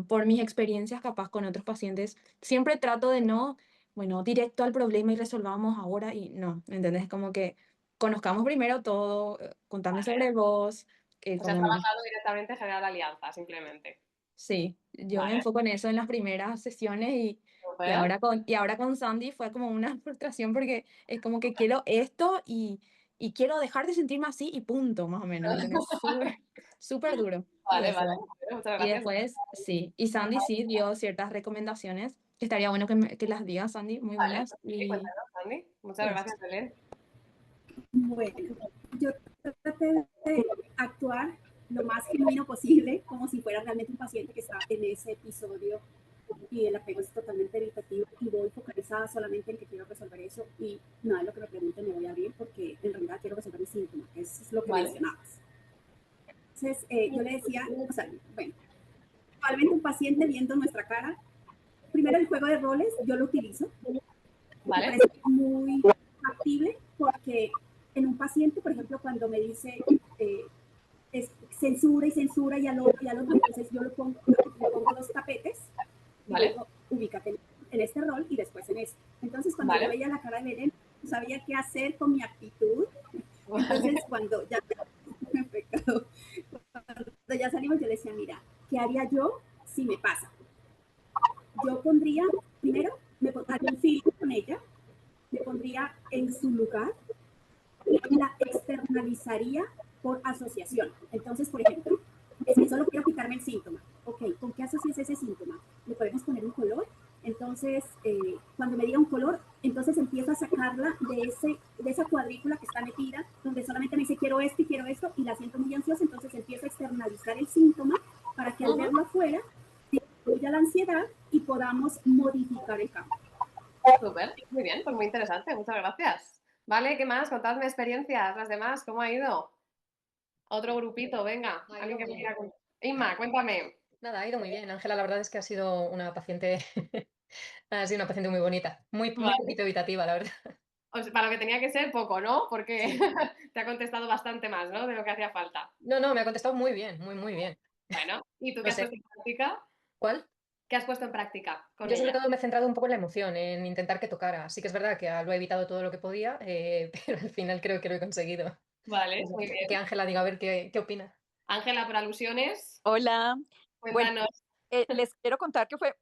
por mis experiencias capaz con otros pacientes, siempre trato de no, bueno, directo al problema y resolvamos ahora y no, ¿entendés? Como que conozcamos primero todo, contame sobre vos, O sea, has como, trabajado directamente en generar alianza, simplemente. sí, yo me Vale, enfoco en eso en las primeras sesiones súper. y ahora con Sandy fue como una frustración porque es como que quiero esto y quiero dejar de sentirme así y punto, más o menos, ¿entendés? Súper, súper duro Vale, eso. muchas Y gracias. después, sí, y Sandy sí dio ciertas recomendaciones, que estaría bueno que las diga Sandy, muy Vale, buenas, sí, cuéntanos, Sandy. Muchas y eso. gracias, Belén. Bueno, yo traté de actuar lo más genuino posible, como si fuera realmente un paciente que está en ese episodio y el apego es totalmente evitativo y voy focalizada solamente en que quiero resolver eso y nada de lo que me pregunten me voy a abrir porque en realidad quiero resolver mi síntoma, que es lo que Vale, mencionabas. Entonces, yo le decía, o sea, bueno, probablemente un paciente viendo nuestra cara, primero el juego de roles yo lo utilizo, me vale, parece muy factible porque en un paciente, por ejemplo, cuando me dice es censura y censura y al otro, entonces yo le pongo dos tapetes y le vale, digo, ubícate en este rol y después en este. Entonces, cuando yo vale. veía la cara de Belén, no sabía qué hacer con mi actitud. Vale, Entonces, cuando ya, cuando ya salimos, yo le decía, mira, ¿qué haría yo si me pasa? Yo pondría, primero, me haría un filtro con ella, me pondría en su lugar y la externalizaría por asociación. Entonces, por ejemplo, es que solo quiero quitarme el síntoma. Ok, ¿con qué asocias ese síntoma? Le podemos poner un color. Entonces, cuando me diga un color, entonces empiezo a sacarla de esa cuadrícula que está metida, donde solamente me dice quiero esto y la siento muy ansiosa, entonces empiezo a externalizar el síntoma para que al verlo afuera disminuya la ansiedad y podamos modificar el cambio. súper, muy bien, pues muy interesante, muchas gracias. Vale, ¿qué más? Contadme experiencias, las demás, ¿cómo ha ido? Otro grupito, venga, Ha alguien ido que me bien. quiera contar. Inma, cuéntame. Nada, ha ido muy bien. Ángela, la verdad es que ha sido una paciente, ha sido una paciente muy bonita, muy Vale. poquito evitativa, la verdad. O sea, para lo que tenía que ser, poco, ¿no? Porque Sí. te ha contestado bastante más, ¿no? De lo que hacía falta. No, no, me ha contestado muy bien, muy bien. Bueno, ¿y tú qué No has sé, puesto en práctica? ¿cuál? ¿Qué has puesto en práctica con Yo sobre ella? todo me he centrado un poco en la emoción, en intentar que tocara. Sí que es verdad que lo he evitado todo lo que podía, pero al final creo que lo he conseguido. Vale, No sé, muy que bien. Ángela diga a ver qué opina. Ángela, por alusiones, Hola. Bueno, cuéntanos, les quiero contar que fue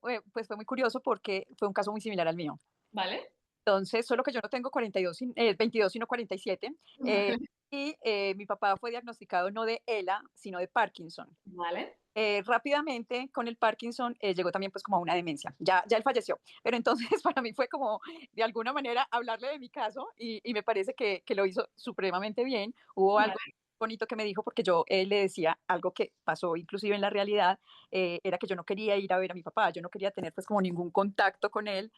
muy curioso porque fue un caso muy similar al mío. ¿vale? Entonces, solo que yo no tengo 22, sino 47. Vale. Mi papá fue diagnosticado no de ELA, sino de Parkinson. Vale. Rápidamente con el Parkinson llegó también pues como a una demencia. Ya él falleció, pero entonces para mí fue como de alguna manera hablarle de mi caso y me parece que lo hizo supremamente bien. Hubo algo Vale. bonito que me dijo porque yo le decía algo que pasó inclusive en la realidad, era que yo no quería ir a ver a mi papá, yo no quería tener pues como ningún contacto con él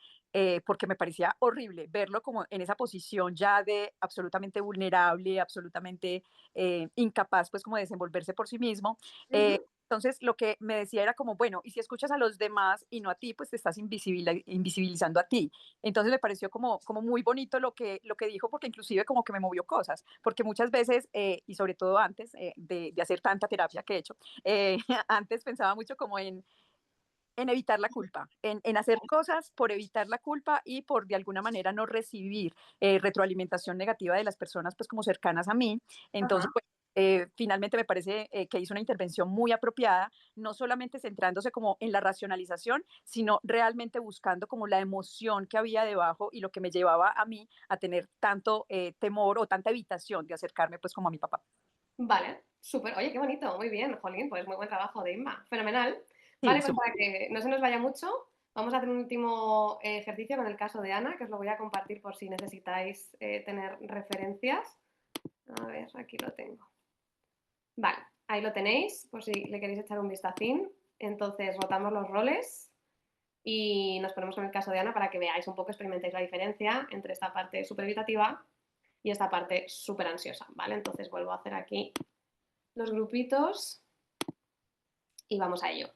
porque me parecía horrible verlo como en esa posición ya de absolutamente vulnerable, absolutamente incapaz, pues como de desenvolverse por sí mismo. Entonces, lo que me decía era como, bueno, y si escuchas a los demás y no a ti, pues te estás invisibilizando a ti. Entonces me pareció como muy bonito lo que dijo, porque inclusive como que me movió cosas, porque muchas veces, y sobre todo antes de hacer tanta terapia que he hecho, antes pensaba mucho como en evitar la culpa, en hacer cosas por evitar la culpa y por de alguna manera no recibir retroalimentación negativa de las personas pues como cercanas a mí. Entonces, Ajá. pues, finalmente me parece que hizo una intervención muy apropiada, no solamente centrándose como en la racionalización, sino realmente buscando como la emoción que había debajo y lo que me llevaba a mí a tener tanto temor o tanta evitación de acercarme pues como a mi papá. Vale, súper. Oye, qué bonito, muy bien, Jolín, pues muy buen trabajo de Inma. Fenomenal. Sí, Vale, pues para que no se nos vaya mucho, vamos a hacer un último ejercicio con el caso de Ana, que os lo voy a compartir por si necesitáis tener referencias. A ver, aquí lo tengo. Vale, ahí lo tenéis, por si le queréis echar un vistacín. Entonces, rotamos los roles y nos ponemos con el caso de Ana para que veáis un poco, experimentéis la diferencia entre esta parte súper evitativa y esta parte súper ansiosa, ¿vale? Entonces vuelvo a hacer aquí los grupitos y vamos a ello.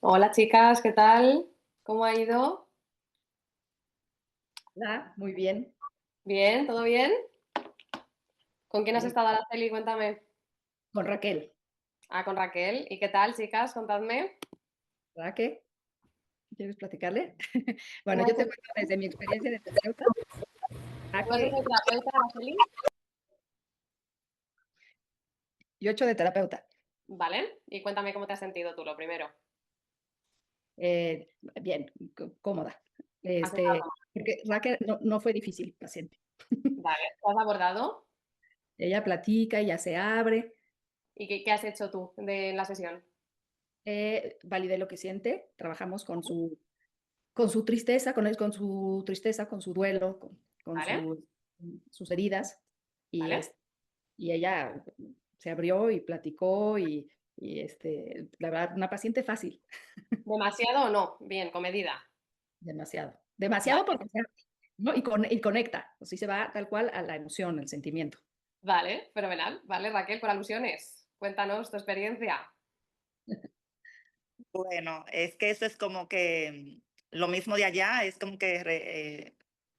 Hola chicas, ¿qué tal? ¿Cómo ha ido? Hola, muy bien. ¿Bien? ¿Todo bien? ¿Con quién has Bien. estado, Araceli? Cuéntame. Con Raquel. Ah, con Raquel. ¿Y qué tal, chicas? Contadme. Raquel, ¿quieres platicarle? Bueno, ¿Cómo yo has te hecho, cuento desde mi experiencia de terapeuta. ¿Tú has hecho Raquel, terapeuta, Araceli? yo he hecho de terapeuta. Vale. Y cuéntame cómo te has sentido tú, lo primero. eh, Bien, cómoda. ¿Has estado? Porque Raquel no fue difícil, paciente. Vale. ¿Lo has abordado? Ella platica, ella se abre, ¿Y qué has hecho tú en la sesión? valide lo que siente, trabajamos con su tristeza, con su tristeza, con su duelo, con Vale. sus heridas, y, Vale. y ella se abrió y platicó, la verdad, una paciente fácil, ¿Demasiado o no? Bien, con medida. demasiado. Vale. Demasiado porque, ¿no? Y conecta, así se va tal cual a la emoción, al sentimiento. Vale, fenomenal. Vale, Raquel, por alusiones. Cuéntanos tu experiencia. Bueno, es que eso es como que lo mismo de allá, es como que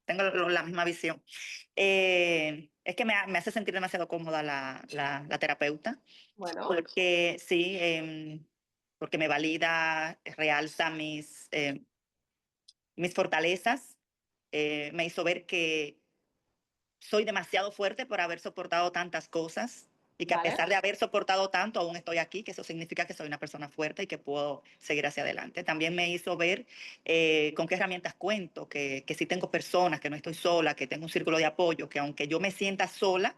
tengo la misma visión. Es que me hace sentir demasiado cómoda la terapeuta, Bueno, porque sí, porque me valida, realza mis fortalezas, me hizo ver que soy demasiado fuerte por haber soportado tantas cosas y que a vale. pesar de haber soportado tanto, aún estoy aquí, que eso significa que soy una persona fuerte y que puedo seguir hacia adelante. También me hizo ver con qué herramientas cuento, que sí tengo personas, que no estoy sola, que tengo un círculo de apoyo, que aunque yo me sienta sola,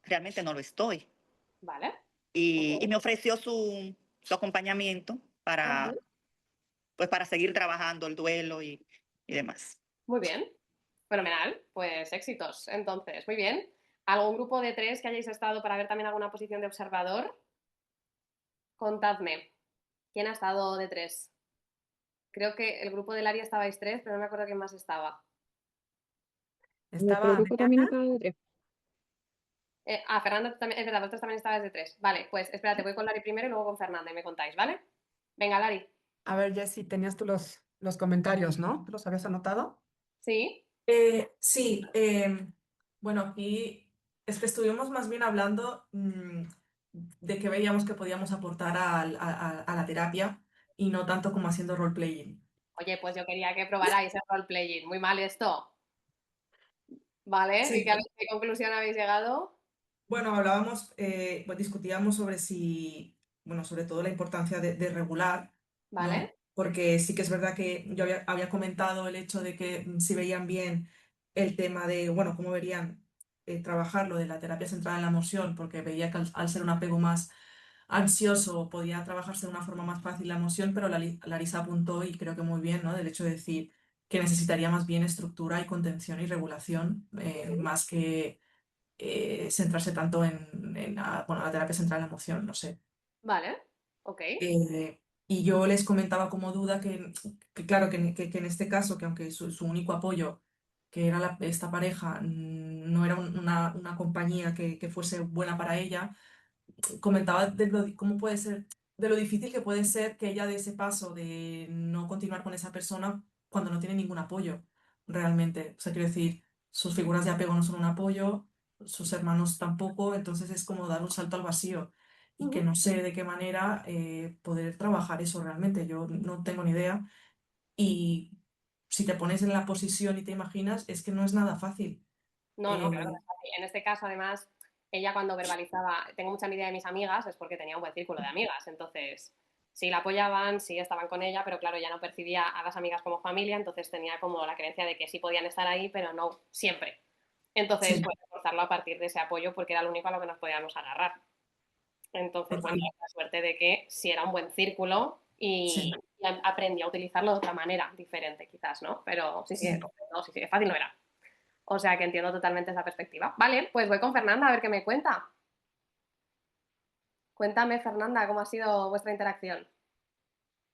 realmente no lo estoy. Vale. Y me ofreció su acompañamiento Ujú. pues, para seguir trabajando el duelo y demás. Muy bien. Fenomenal. Pues éxitos. Entonces, muy bien. ¿Algún grupo de tres que hayáis estado para ver también alguna posición de observador? Contadme. ¿Quién ha estado de tres? Creo que el grupo del área estabais tres, pero no me acuerdo quién más estaba. Nuestro Estaba grupo también Adriana. estaba de tres. Fernanda, tú también, es verdad, vosotros también estabais de tres. Vale, pues espérate, voy con Lari primero y luego con Fernanda y me contáis, ¿vale? Venga, Lari. A ver, Jessy, tenías tú los comentarios, ¿no? ¿Los habías anotado? ¿Sí? Sí, bueno, aquí es que estuvimos más bien hablando de que veíamos que podíamos aportar a la terapia y no tanto como haciendo role-playing. Oye, pues yo quería que probarais el role-playing. Muy mal esto. ¿Vale? ¿Y Sí, qué conclusión habéis llegado? bueno, hablábamos, pues discutíamos sobre si, bueno, sobre todo la importancia de regular, ¿no? ¿Vale? Porque sí que es verdad que yo había comentado el hecho de que si veían bien el tema de, bueno, cómo verían trabajar lo de la terapia centrada en la emoción, porque veía que al ser un apego más ansioso podía trabajarse de una forma más fácil la emoción, pero Larisa apuntó, y creo que muy bien, ¿no? Del hecho de decir que necesitaría más bien estructura y contención y regulación, más que centrarse tanto bueno, la terapia central en la emoción, no sé. Vale. Ok. Y yo les comentaba como duda que claro, que en este caso, que aunque su único apoyo, que era esta pareja, no era una compañía que fuese buena para ella, comentaba cómo puede ser, de lo difícil que puede ser que ella dé ese paso de no continuar con esa persona cuando no tiene ningún apoyo, realmente. O sea, quiero decir, sus figuras de apego no son un apoyo, sus hermanos tampoco, entonces es como dar un salto al vacío y que Ujú. no sé de qué manera poder trabajar eso realmente. Yo no tengo ni idea y si te pones en la posición y te imaginas, es que no es nada fácil. No, no, claro que no Eh, es fácil. En este caso, además, ella cuando verbalizaba, tengo mucha envidia de mis amigas, es porque tenía un buen círculo de amigas. Entonces, sí la apoyaban, sí estaban con ella, pero claro, ya no percibía a las amigas como familia, entonces tenía como la creencia de que sí podían estar ahí, pero no siempre. Entonces, sí, pues reforzarlo a partir de ese apoyo porque era lo único a lo que nos podíamos agarrar. Entonces, bueno, total, la suerte de que sí era un buen círculo sí, y aprendí a utilizarlo de otra manera, diferente quizás, ¿no? Pero sí, sí, sí. no, sí, sí, fácil no era. O sea que entiendo totalmente esa perspectiva. Vale, pues voy con Fernanda a ver qué me cuenta. Cuéntame, Fernanda, cómo ha sido vuestra interacción.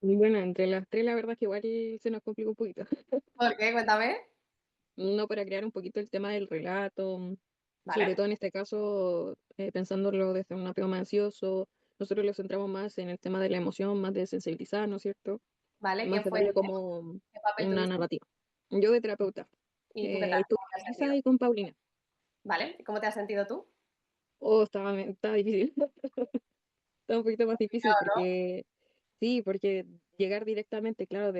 Muy buena, entre las tres la verdad es que igual se nos complica un poquito. ¿Por qué? Cuéntame. Uno para crear un poquito el tema del relato, sobre Vale. todo en este caso, pensándolo desde un apego más ansioso, nosotros lo centramos más en el tema de la emoción, más de sensibilizar, ¿no es cierto? ¿Vale? Más ¿Quién de fue? darle como ¿Qué papel una tuviste? narrativa. Yo de terapeuta. ¿Y tú qué tal? Estuve ¿Cómo te has con sentido? Elisa y con Paulina. ¿Vale? ¿Cómo te has sentido tú? Oh, estaba difícil. Está un poquito más difícil Claro, ¿no? porque, sí, porque llegar directamente, claro,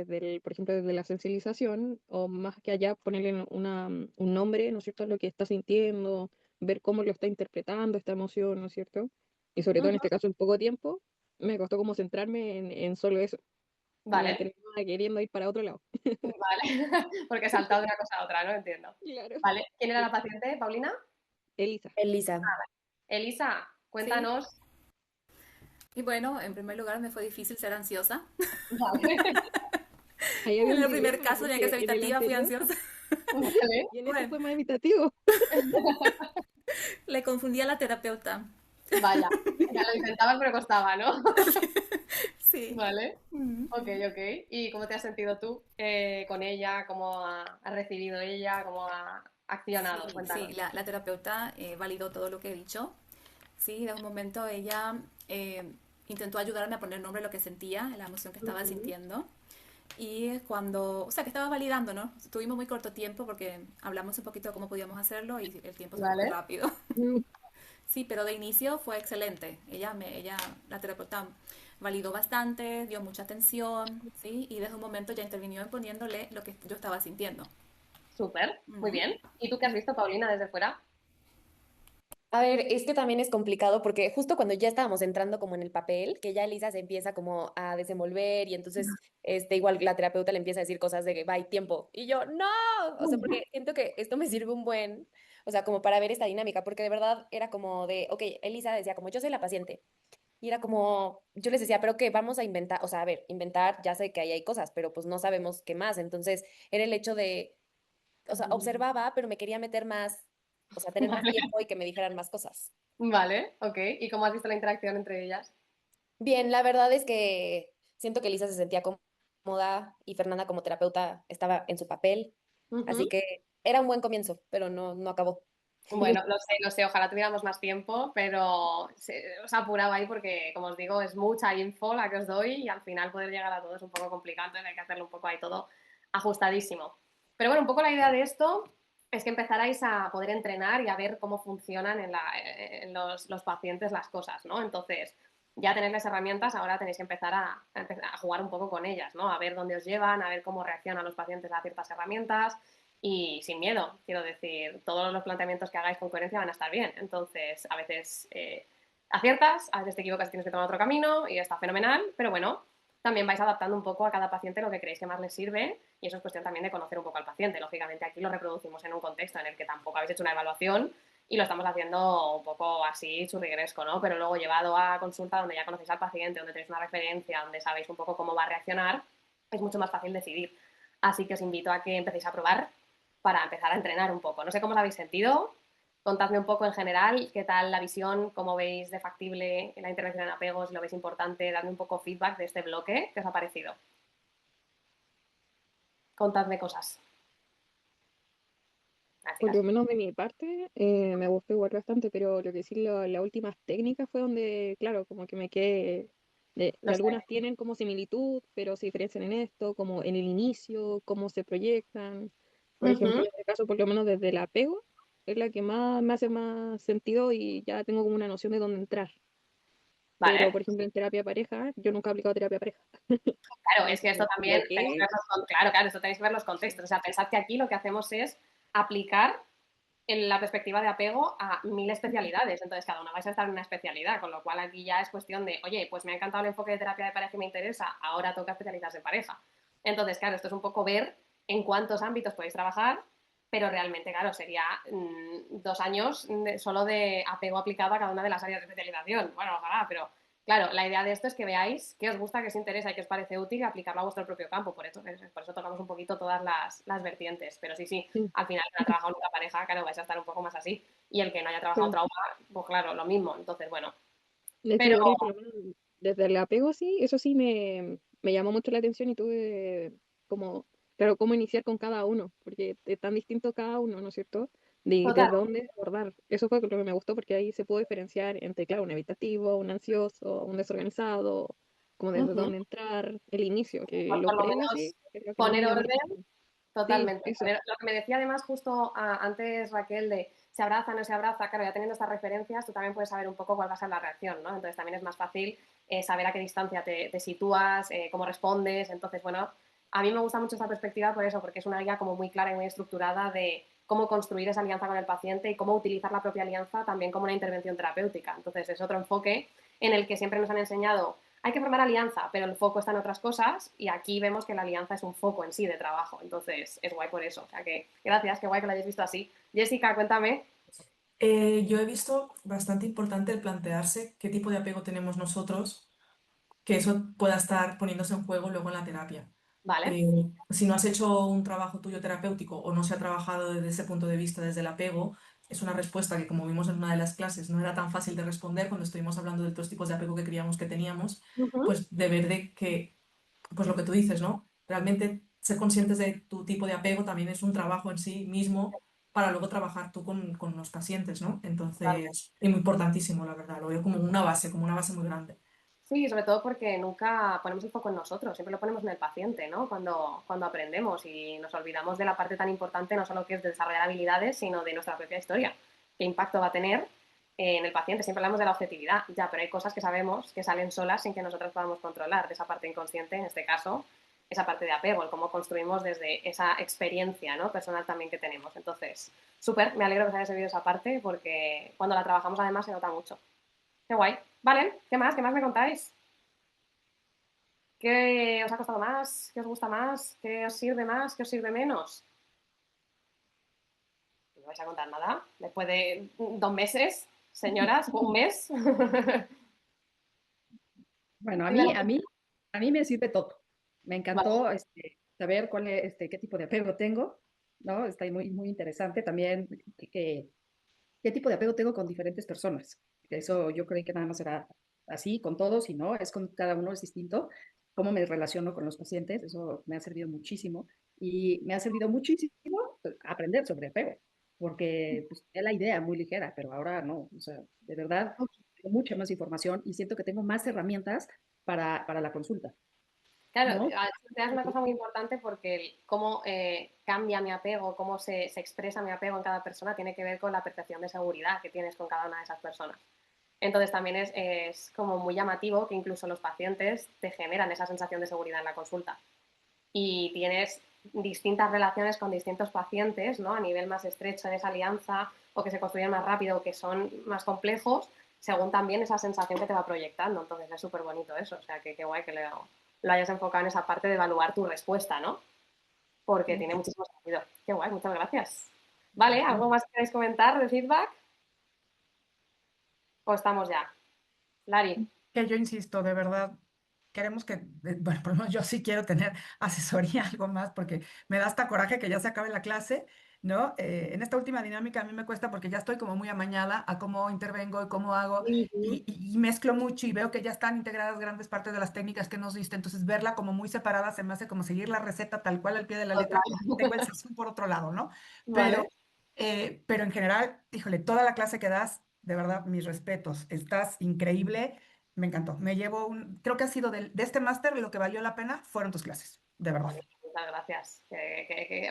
por ejemplo, desde la sensibilización, o más que allá, ponerle un nombre, ¿no es cierto?, a lo que está sintiendo, ver cómo lo está interpretando esta emoción, ¿no es cierto? Y sobre todo en Ujú. este caso, en poco tiempo, me costó como centrarme en solo eso. Me Vale, terminaba queriendo ir para otro lado. vale. Porque he saltado de una cosa a otra, ¿no? Entiendo. Claro. Vale. ¿Quién era la paciente, Paulina? Elisa. Elisa. Elisa, Sí. cuéntanos. Y bueno, en primer lugar me fue difícil ser ansiosa. Vale. Ahí había En un el primer dilema, caso tenía que porque ser en el evitativa, fui anterior ansiosa. Vale. y en este Bueno, fue más evitativo. le confundí a la terapeuta. Vaya. Ya lo intentabas, pero costaba, ¿no? Sí. Vale. Mm. Ok, ok. ¿Y cómo te has sentido tú con ella? ¿Cómo ha recibido ella? ¿Cómo ha accionado? Sí, sí, Cuéntanos. la terapeuta validó todo lo que he dicho. Sí, de un momento ella intentó ayudarme a poner nombre a lo que sentía, a la emoción que estaba Ujú. sintiendo. Y cuando, o sea, que estaba validando, ¿no? Tuvimos muy corto tiempo porque hablamos un poquito de cómo podíamos hacerlo y el tiempo se fue muy Vale. rápido. Mm. Sí, pero de inicio fue excelente. La terapeuta validó bastante, dio mucha atención, ¿sí? Y desde un momento ya intervinió en poniéndole lo que yo estaba sintiendo. Súper. Muy Ujú. bien. ¿Y tú qué has visto, Paulina, desde fuera? A ver, es que también es complicado porque justo cuando ya estábamos entrando como en el papel, que ya Elisa se empieza como a desenvolver y entonces igual la terapeuta le empieza a decir cosas de que va, tiempo. Y yo, no, o sea, porque siento que esto me sirve un buen, o sea, como para ver esta dinámica, porque de verdad era como de, ok, Elisa decía como yo soy la paciente. Y era como, yo les decía, pero que vamos a inventar, o sea, a ver, inventar, ya sé que ahí hay cosas, pero pues no sabemos qué más. Entonces era el hecho de, o sea, observaba, pero me quería meter más, o sea, tener más Vale. tiempo y que me dijeran más cosas. Vale, ok. ¿Y cómo has visto la interacción entre ellas? Bien, la verdad es que siento que Elisa se sentía cómoda y Fernanda como terapeuta estaba en su papel, así Ujú. que era un buen comienzo, pero no acabó. Bueno, lo sé, ojalá tuviéramos más tiempo, pero os apuraba ahí porque, como os digo, es mucha info la que os doy y al final poder llegar a todo es un poco complicado, entonces hay que hacerlo un poco ahí todo ajustadísimo. Pero bueno, un poco la idea de esto es que empezarais a poder entrenar y a ver cómo funcionan en los pacientes las cosas, ¿no? Entonces, ya tenéis las herramientas, ahora tenéis que empezar a jugar un poco con ellas, ¿no? A ver dónde os llevan, a ver cómo reaccionan los pacientes a ciertas herramientas y sin miedo. Quiero decir, todos los planteamientos que hagáis con coherencia van a estar bien. Entonces, a veces aciertas, a veces te equivocas y tienes que tomar otro camino y está fenomenal, pero bueno, también vais adaptando un poco a cada paciente lo que creéis que más les sirve y eso es cuestión también de conocer un poco al paciente. Lógicamente aquí lo reproducimos en un contexto en el que tampoco habéis hecho una evaluación y lo estamos haciendo un poco así churrigueresco, ¿no? Pero luego llevado a consulta donde ya conocéis al paciente, donde tenéis una referencia, donde sabéis un poco cómo va a reaccionar, es mucho más fácil decidir. Así que os invito a que empecéis a probar para empezar a entrenar un poco. No sé cómo lo habéis sentido. Contadme un poco en general qué tal la visión, cómo veis de factible la intervención en apegos, si lo veis importante, dadme un poco feedback de este bloque, qué os ha parecido. Contadme cosas. Así Por las... lo menos de mi parte, me gustó igual bastante, pero lo que sí, las últimas técnicas fue donde, claro, como que me quedé, Lo que sé. algunas tienen como similitud, pero se diferencian en esto, como en el inicio, cómo se proyectan. Por ejemplo, Ujú. en este caso, por lo menos desde el apego, es la que más me hace más sentido y ya tengo como una noción de dónde entrar. Pero, Vale. por ejemplo, en terapia de pareja, yo nunca he aplicado terapia de pareja. Claro, es que esto Entonces, también lo tenéis que que ver claro, claro, esto tenéis que ver los contextos. O sea, pensad que aquí lo que hacemos es aplicar en la perspectiva de apego a 1000 especialidades. Entonces, cada una vais a estar en una especialidad, con lo cual aquí ya es cuestión de, oye, pues me ha encantado el enfoque de terapia de pareja y me interesa, ahora toca especializarse en pareja. Entonces, claro, esto es un poco ver en cuántos ámbitos podéis trabajar, pero realmente, claro, sería 2 años solo de apego aplicado a cada una de las áreas de especialización. Bueno, ojalá, pero claro, la idea de esto es que veáis qué os gusta, qué os interesa y qué os parece útil y aplicarlo a vuestro propio campo. Por eso tocamos un poquito todas las vertientes. Pero sí, sí, sí, al final, el que no ha trabajado nunca pareja, claro, vais a estar un poco más así. Y el que no haya trabajado claro. trauma, pues claro, lo mismo. Entonces, bueno. Es que Pero, igual, por lo menos, desde el apego, sí, eso sí me llamó mucho la atención y tuve como, claro, cómo iniciar con cada uno, porque es tan distinto cada uno, ¿no es cierto? de Total. dónde abordar. Eso fue lo que me gustó porque ahí se pudo diferenciar entre, claro, un evitativo, un ansioso, un desorganizado, como desde Ujú. dónde entrar, el inicio, que Por lo lo previo menos sí, creo que no me poner llama la orden. atención. Sí, Totalmente. eso. Lo que me decía además justo antes Raquel de se abraza, no se abraza, claro, ya teniendo estas referencias, tú también puedes saber un poco cuál va a ser la reacción, ¿no? Entonces también es más fácil saber a qué distancia te sitúas, cómo respondes. Entonces, bueno, a mí me gusta mucho esta perspectiva por eso, porque es una guía como muy clara y muy estructurada de cómo construir esa alianza con el paciente y cómo utilizar la propia alianza también como una intervención terapéutica. Entonces, es otro enfoque en el que siempre nos han enseñado hay que formar alianza, pero el foco está en otras cosas y aquí vemos que la alianza es un foco en sí de trabajo. Entonces, es guay por eso. O sea que, gracias, qué guay que lo hayáis visto así. Jessica, cuéntame. Yo he visto bastante importante el plantearse qué tipo de apego tenemos nosotros, que eso pueda estar poniéndose en juego luego en la terapia. Vale. Si no has hecho un trabajo tuyo terapéutico o no se ha trabajado desde ese punto de vista, desde el apego, es una respuesta que, como vimos en una de las clases, no era tan fácil de responder cuando estuvimos hablando de los tipos de apego que creíamos que teníamos, Ujú. pues de ver de que, pues lo que tú dices, ¿no? Realmente ser conscientes de tu tipo de apego también es un trabajo en sí mismo para luego trabajar tú con los pacientes, ¿no? Entonces, es muy importantísimo, la verdad, lo veo como una base muy grande. Sí, sobre todo porque nunca ponemos el foco en nosotros, siempre lo ponemos en el paciente, ¿no? Cuando aprendemos y nos olvidamos de la parte tan importante, no solo que es de desarrollar habilidades, sino de nuestra propia historia. ¿Qué impacto va a tener en el paciente? Siempre hablamos de la objetividad, ya, pero hay cosas que sabemos que salen solas sin que nosotros podamos controlar, de esa parte inconsciente, en este caso, esa parte de apego, el cómo construimos desde esa experiencia, ¿no? Personal también que tenemos. Entonces, súper, me alegro que os haya servido esa parte porque cuando la trabajamos además se nota mucho. Qué guay. Vale, ¿qué más? ¿Qué más me contáis? ¿Qué os ha costado más? ¿Qué os gusta más? ¿Qué os sirve más? ¿Qué os sirve menos? No vais a contar nada. Después de 2 meses, señoras, un mes. Bueno, Dime. a mí me sirve todo. Me Vale. encantó saber qué tipo de apego tengo, ¿no? Está muy, muy interesante también qué tipo de apego tengo con diferentes personas. Eso yo creí que nada más era así con todos y no, es con cada uno es distinto. Cómo me relaciono con los pacientes, eso me ha servido muchísimo. Y me ha servido muchísimo aprender sobre apego, porque pues, es la idea muy ligera, pero ahora no. O sea, de verdad, tengo mucha más información y siento que tengo más herramientas para la consulta, Claro, ¿no? es una cosa muy importante porque cómo cambia mi apego, cómo se expresa mi apego en cada persona tiene que ver con la percepción de seguridad que tienes con cada una de esas personas. Entonces también es como muy llamativo que incluso los pacientes te generan esa sensación de seguridad en la consulta. Y tienes distintas relaciones con distintos pacientes, ¿no? A nivel más estrecho en esa alianza o que se construyen más rápido o que son más complejos, según también esa sensación que te va proyectando. Entonces es súper bonito eso, o sea, que qué guay que lo hayas enfocado en esa parte de evaluar tu respuesta, ¿no? Porque tiene muchísimo sentido. Qué guay, muchas gracias. Vale, ¿algo más que queréis comentar de feedback? ¿O estamos ya? Lari. Que yo insisto, de verdad, queremos que, bueno, por lo menos yo sí quiero tener asesoría, algo más, porque me da hasta coraje que ya se acabe la clase, ¿no? En esta última dinámica a mí me cuesta porque ya estoy como muy amañada a cómo intervengo y cómo hago, y mezclo mucho y veo que ya están integradas grandes partes de las técnicas que nos diste, entonces verla como muy separada se me hace como seguir la receta tal cual al pie de la letra, como tengo el sazón por otro lado, ¿no? Vale. Pero en general, híjole, toda la clase que das, de verdad, mis respetos, estás increíble. Me encantó. Creo que ha sido de este máster lo que valió la pena fueron tus clases, de verdad. Muchas gracias.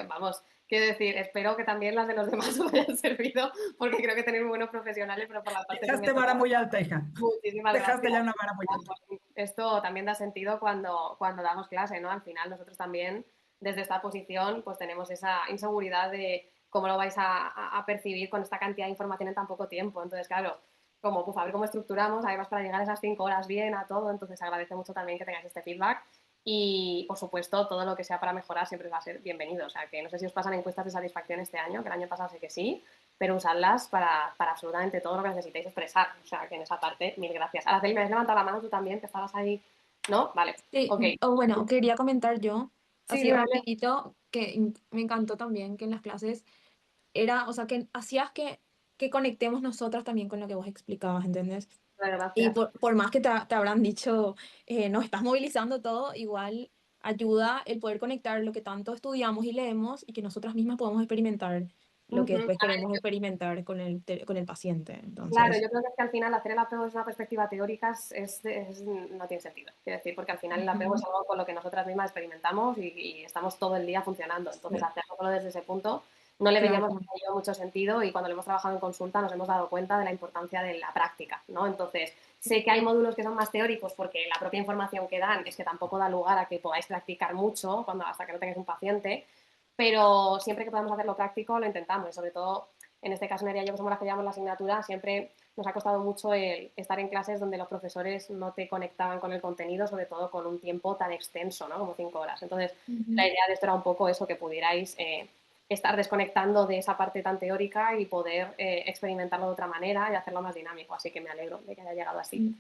Vamos, quiero decir, espero que también las de los demás os hayan servido, porque creo que tenéis muy buenos profesionales, pero por la parte que me Dejaste vara toca, muy alta, hija. muchísimas Dejaste gracias. ya una vara muy alta. Esto también da sentido cuando damos clase, ¿no? Al final nosotros también, desde esta posición, pues tenemos esa inseguridad de cómo lo vais a percibir con esta cantidad de información en tan poco tiempo. Entonces, claro, como, pues, a ver cómo estructuramos, además para llegar a esas 5 horas bien a todo, entonces agradece mucho también que tengáis este feedback y, por supuesto, todo lo que sea para mejorar siempre va a ser bienvenido. O sea, que no sé si os pasan encuestas de satisfacción este año, que el año pasado sé que sí, pero usadlas para absolutamente todo lo que necesitéis expresar. O sea, que en esa parte, mil gracias. Araceli, me has levantado la mano tú también, que estabas ahí, ¿no? Vale, Sí, ok. o bueno, quería comentar yo, Sí, así dime, dime. rapidito, que me encantó también que en las clases era, o sea, que hacías que conectemos nosotras también con lo que vos explicabas, ¿entendés? Y Gracias. por más que te habrán dicho, nos estás movilizando todo, igual ayuda el poder conectar lo que tanto estudiamos y leemos y que nosotras mismas podemos experimentar lo que Ujú. después queremos experimentar con el paciente. Claro, Entonces, yo creo que es que al final hacer el apego desde una perspectiva teórica no tiene sentido. Quiero decir, porque al final el apego es algo con lo que nosotras mismas experimentamos y estamos todo el día funcionando. Entonces, sí, hacerlo solo desde ese punto no le veríamos Claro, mucho sentido y cuando lo hemos trabajado en consulta nos hemos dado cuenta de la importancia de la práctica, ¿no? Entonces, sé que hay módulos que son más teóricos porque la propia información que dan es que tampoco da lugar a que podáis practicar mucho hasta que no tengáis un paciente, pero siempre que podamos hacerlo práctico lo intentamos y sobre todo en este caso Nerea y yo que somos las que llevamos la asignatura, siempre nos ha costado mucho el estar en clases donde los profesores no te conectaban con el contenido, sobre todo con un tiempo tan extenso, ¿no? Como 5 horas. Entonces, la idea de esto era un poco eso, que pudierais estar desconectando de esa parte tan teórica y poder experimentarlo de otra manera y hacerlo más dinámico. Así que me alegro de que haya llegado así.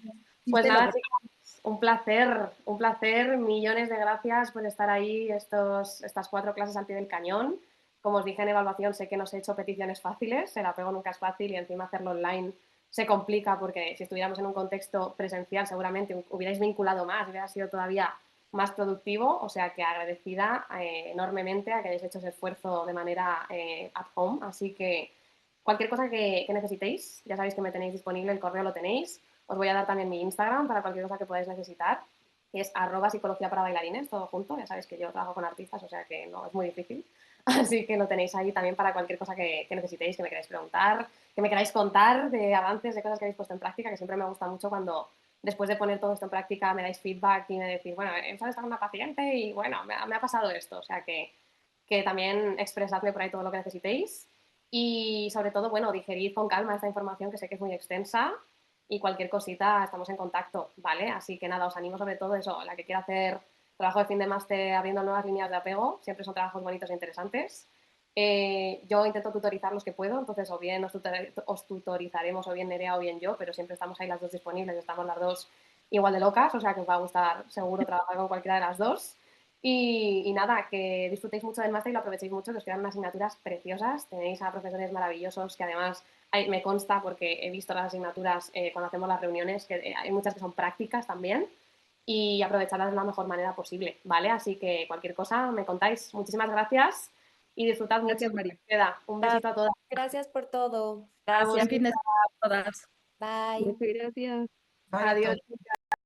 Pues nada, chicas, un placer, millones de gracias por estar ahí estas 4 clases al pie del cañón. Como os dije en evaluación, sé que no os he hecho peticiones fáciles, el apego nunca es fácil y encima hacerlo online se complica porque si estuviéramos en un contexto presencial seguramente hubierais vinculado más, hubiera sido todavía más productivo, o sea que agradecida enormemente a que hayáis hecho ese esfuerzo de manera at home, así que cualquier cosa que necesitéis, ya sabéis que me tenéis disponible, el correo lo tenéis, os voy a dar también mi Instagram para cualquier cosa que podáis necesitar, que es @psicología para bailarines, todo junto, ya sabéis que yo trabajo con artistas, o sea que no es muy difícil. Así que lo tenéis ahí también para cualquier cosa que necesitéis, que me queráis preguntar, que me queráis contar de avances, de cosas que habéis puesto en práctica, que siempre me gusta mucho cuando después de poner todo esto en práctica me dais feedback y me decís, bueno, he estado con una paciente y bueno, me ha pasado esto. O sea que también expresadme por ahí todo lo que necesitéis y sobre todo, bueno, digerid con calma esta información que sé que es muy extensa y cualquier cosita estamos en contacto, ¿vale? Así que nada, os animo sobre todo eso, la que quiera hacer trabajo de fin de máster abriendo nuevas líneas de apego, siempre son trabajos bonitos e interesantes. Yo intento tutorizar los que puedo, entonces o bien os tutorizaremos o bien Nerea o bien yo, pero siempre estamos ahí las dos disponibles, estamos las dos igual de locas, o sea que os va a gustar seguro trabajar con cualquiera de las dos. Y nada, que disfrutéis mucho del máster y lo aprovechéis mucho, que os quedan unas asignaturas preciosas, tenéis a profesores maravillosos que además me consta porque he visto las asignaturas cuando hacemos las reuniones, que hay muchas que son prácticas también y aprovecharlas de la mejor manera posible, ¿vale? Así que cualquier cosa me contáis. Muchísimas gracias y disfrutad mucho. Gracias, María. Queda. Un besito a todas. Gracias por todo. A Buen fin de vosotras. semana a todas. Bye. muchas gracias. Bye a Adiós. todos.